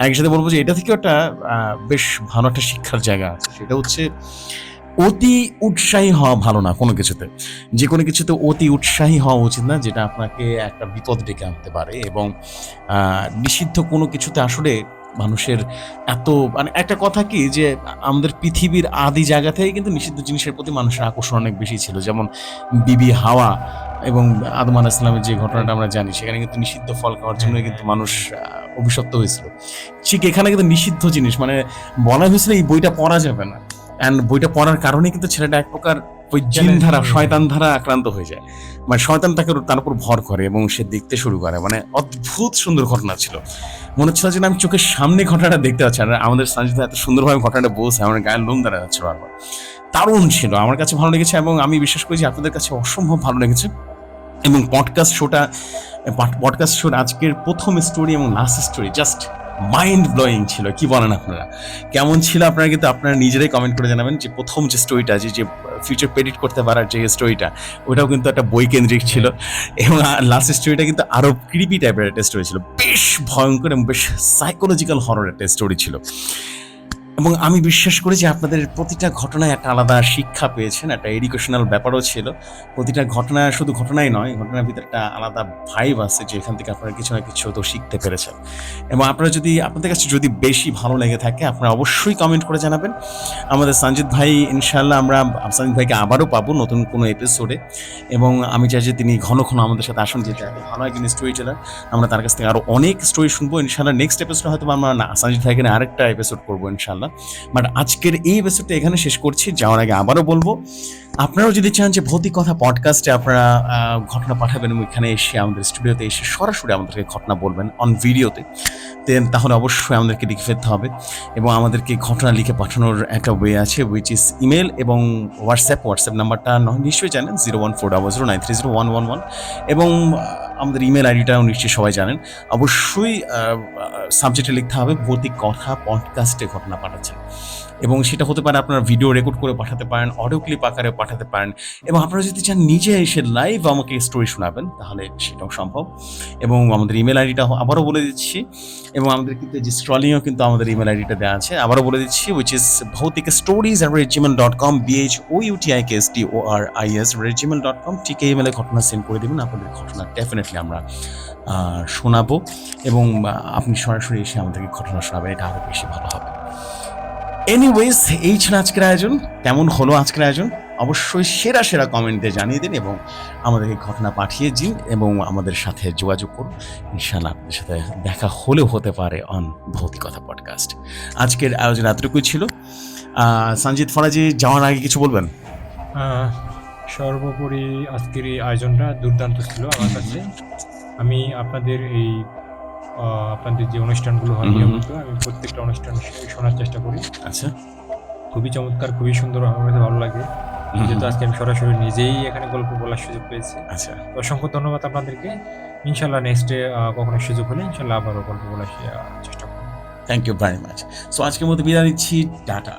একই সাথে বলবো যে এটা থেকেও একটা বেশ ভালো একটা শিক্ষার জায়গা আছে, সেটা হচ্ছে অতি উৎসাহী হওয়া ভালো না কোনো কিছুতে। যে কোনো কিছুতে অতি উৎসাহী হওয়া উচিত না, যেটা আপনাকে একটা বিপদ ডেকে আনতে পারে। এবং নিষিদ্ধ কোনো কিছুতে আসলে মানুষের এত মানে একটা কথা কি, যে আমাদের পৃথিবীর আদি জায়গা থেকে কিন্তু নিষিদ্ধ জিনিসের প্রতি মানুষের আকর্ষণ অনেক বেশি ছিল। যেমন বিবি হাওয়া এবং আদম আলাইহিস সালামের যে ঘটনাটা আমরা জানি, সেখানে কিন্তু নিষিদ্ধ ফল খাওয়ার জন্য কিন্তু মানুষ অভিশপ্ত হয়েছিল। ঠিক এখানে কিন্তু নিষিদ্ধ জিনিস মানে বলা হয়েছিল এই বইটা পড়া যাবে না, অ্যান্ড বইটা পড়ার কারণে কিন্তু ছেলেটা এক প্রকার ওই জিন ধারা Challenge- শয়তান ধারা আক্রান্ত হয়ে যায়, মানে শয়তান তাকে তার উপর ভর করে এবং সে দেখতে শুরু করে। মানে অদ্ভুত সুন্দর ঘটনা ছিল, মনে হচ্ছিল যে আমি চোখের সামনে ঘটনাটা দেখতে পাচ্ছি। আর আমাদের সঞ্জিত এত সুন্দরভাবে ঘটনাটা বলছে, আমার গায়ের লোম দাঁড়া যাচ্ছে বারবার। দারুণ ছিল, আমার কাছে ভালো লেগেছে এবং আমি বিশ্বাস করি যে আপনাদের কাছে অসম্ভব ভালো লেগেছে। এবং পডকাস্ট শোর আজকের প্রথম স্টোরি এবং last story just mind blowing ছিল। কি বলেন আপনারা, কেমন ছিল? আপনারা কিন্তু আপনারা নিজেরাই কমেন্ট করে জানাবেন যে প্রথম যে স্টোরিটা, যে ফিউচার প্রেডিক্ট করতে পারার যে স্টোরিটা, ওটাও কিন্তু একটা বই কেন্দ্রিক ছিল। এবং লাস্ট স্টোরিটা কিন্তু আরো ক্রিপি টাইপের একটা স্টোরি ছিল, বেশ ভয়ঙ্কর এবং বেশ সাইকোলজিক্যাল হরর একটা স্টোরি ছিল। এবং আমি বিশ্বাস করি যে আপনাদের প্রতিটা ঘটনায় একটা আলাদা শিক্ষা পেয়েছেন, একটা এডুকেশনাল ব্যাপারও ছিল। প্রতিটা ঘটনা শুধু ঘটনাই নয়, ঘটনার ভিতরে একটা আলাদা ভাইব আছে যে এখান থেকে আপনারা কিছু না কিছু তো শিখতে পেরেছেন। এবং আপনারা যদি আপনাদের কাছে যদি বেশি ভালো লেগে থাকে আপনারা অবশ্যই কমেন্ট করে জানাবেন। আমাদের সঞ্জিত ভাই, ইনশাল্লাহ আমরা সঞ্জিত ভাইকে আবারও পাবো নতুন কোনো এপিসোডে। এবং আমি চাই যে তিনি ঘন ঘন আমাদের সাথে আসুন, যেটা ভালো একজন স্টোরি টেলার। আমরা তার কাছ থেকে আরও অনেক স্টোরি শুনবো ইনশাল্লাহ। নেক্সট এপিসোড হয়তো আমরা সঞ্জিত ভাইকে নিয়ে আরেকটা এপিসোড করবো ইনশাল্লাহ। বাট আজকের এই এপিসোডটা এখানে শেষ করছি। যাওয়ার আগে আবারও বলবো, আপনারাও যদি চান যে ভৌতিক কথা পডকাস্টে আপনারা ঘটনা পাঠাবেন এবং এখানে এসে আমাদের স্টুডিওতে এসে সরাসরি আমাদেরকে ঘটনা বলবেন অন ভিডিওতে, দেন তাহলে অবশ্যই আমাদেরকে লিখে ফেলতে হবে। এবং আমাদেরকে ঘটনা লিখে পাঠানোর একটা ওয়ে আছে, উইচ ইজ ইমেল এবং হোয়াটসঅ্যাপ নাম্বারটা নিশ্চয়ই জানেন 01400930111। এবং আমাদের ইমেল আইডিটাও নিশ্চয়ই সবাই জানেন। অবশ্যই সাবজেক্টে লিখতে হবে ভৌতিক কথা পডকাস্টে ঘটনা পাঠাচ্ছেন। এবং সেটা হতে পারে আপনারা ভিডিও রেকর্ড করে পাঠাতে পারেন, অডিও ক্লিপ আকারে পাঠাতে পারেন। এবং আপনারা যদি চান নিজে এসে লাইভ আমাকে স্টোরি শোনাবেন তাহলে সেটাও সম্ভব। এবং আমাদের ইমেল আইডিটা আবারও বলে দিচ্ছি, এবং আমাদের কিন্তু যে স্ক্রলিংও কিন্তু আমাদের ইমেল আইডিটা দেওয়া আছে, আবারও বলে দিচ্ছি, উইচ ইজ bhautikstories@gmail.com, BHOUTIKSTORIS@gmail.com। ঠিক এই ইমেলে ঘটনা সেন্ড করে দেবেন, আপনাদের ঘটনা ডেফিনেটলি আমরা শোনাবো। এবং আপনি সরাসরি এসে আমাদেরকে ঘটনা শোনাবেন, এটা আরও বেশি ভালো হবে। এনিওয়েজ, এই ছিল আজকের আয়োজন। কেমন হলো আজকের আয়োজন অবশ্যই সেরা কমেন্ট দিয়ে জানিয়ে দিন এবং আমাদেরকে ঘটনা পাঠিয়ে দিন এবং আমাদের সাথে যোগাযোগ করুন। ইনশাআল্লাহ আপনাদের সাথে দেখা হলেও হতে পারে অন ভৌতিক কথা পডকাস্ট। আজকের আয়োজন এতটুকুই ছিল। সঞ্জিত ফরাজি, যাওয়ার আগে কিছু বলবেন? সর্বোপরি আজকের এই আয়োজনটা দুর্দান্ত ছিল আমার কাছে। আমি আপনাদের আপনাদের যে অনুষ্ঠানগুলো হয় নিয়মিত, আমি প্রত্যেকটা অনুষ্ঠান শোনার চেষ্টা করি। আচ্ছা, খুবই চমৎকার, খুবই সুন্দর, আমার কাছে ভালো লাগে। যেহেতু আজকে আমি সরাসরি নিজেই এখানে গল্প বলার সুযোগ পেয়েছি। আচ্ছা, তো অসংখ্য ধন্যবাদ আপনাদেরকে। ইনশাল্লাহ নেক্সটে কখনো সুযোগ হলে ইনশাল্লাহ আবারও গল্প বলার চেষ্টা করব। Thank you very much. So আজকের মতো বিদায় নিচ্ছি, টাটা।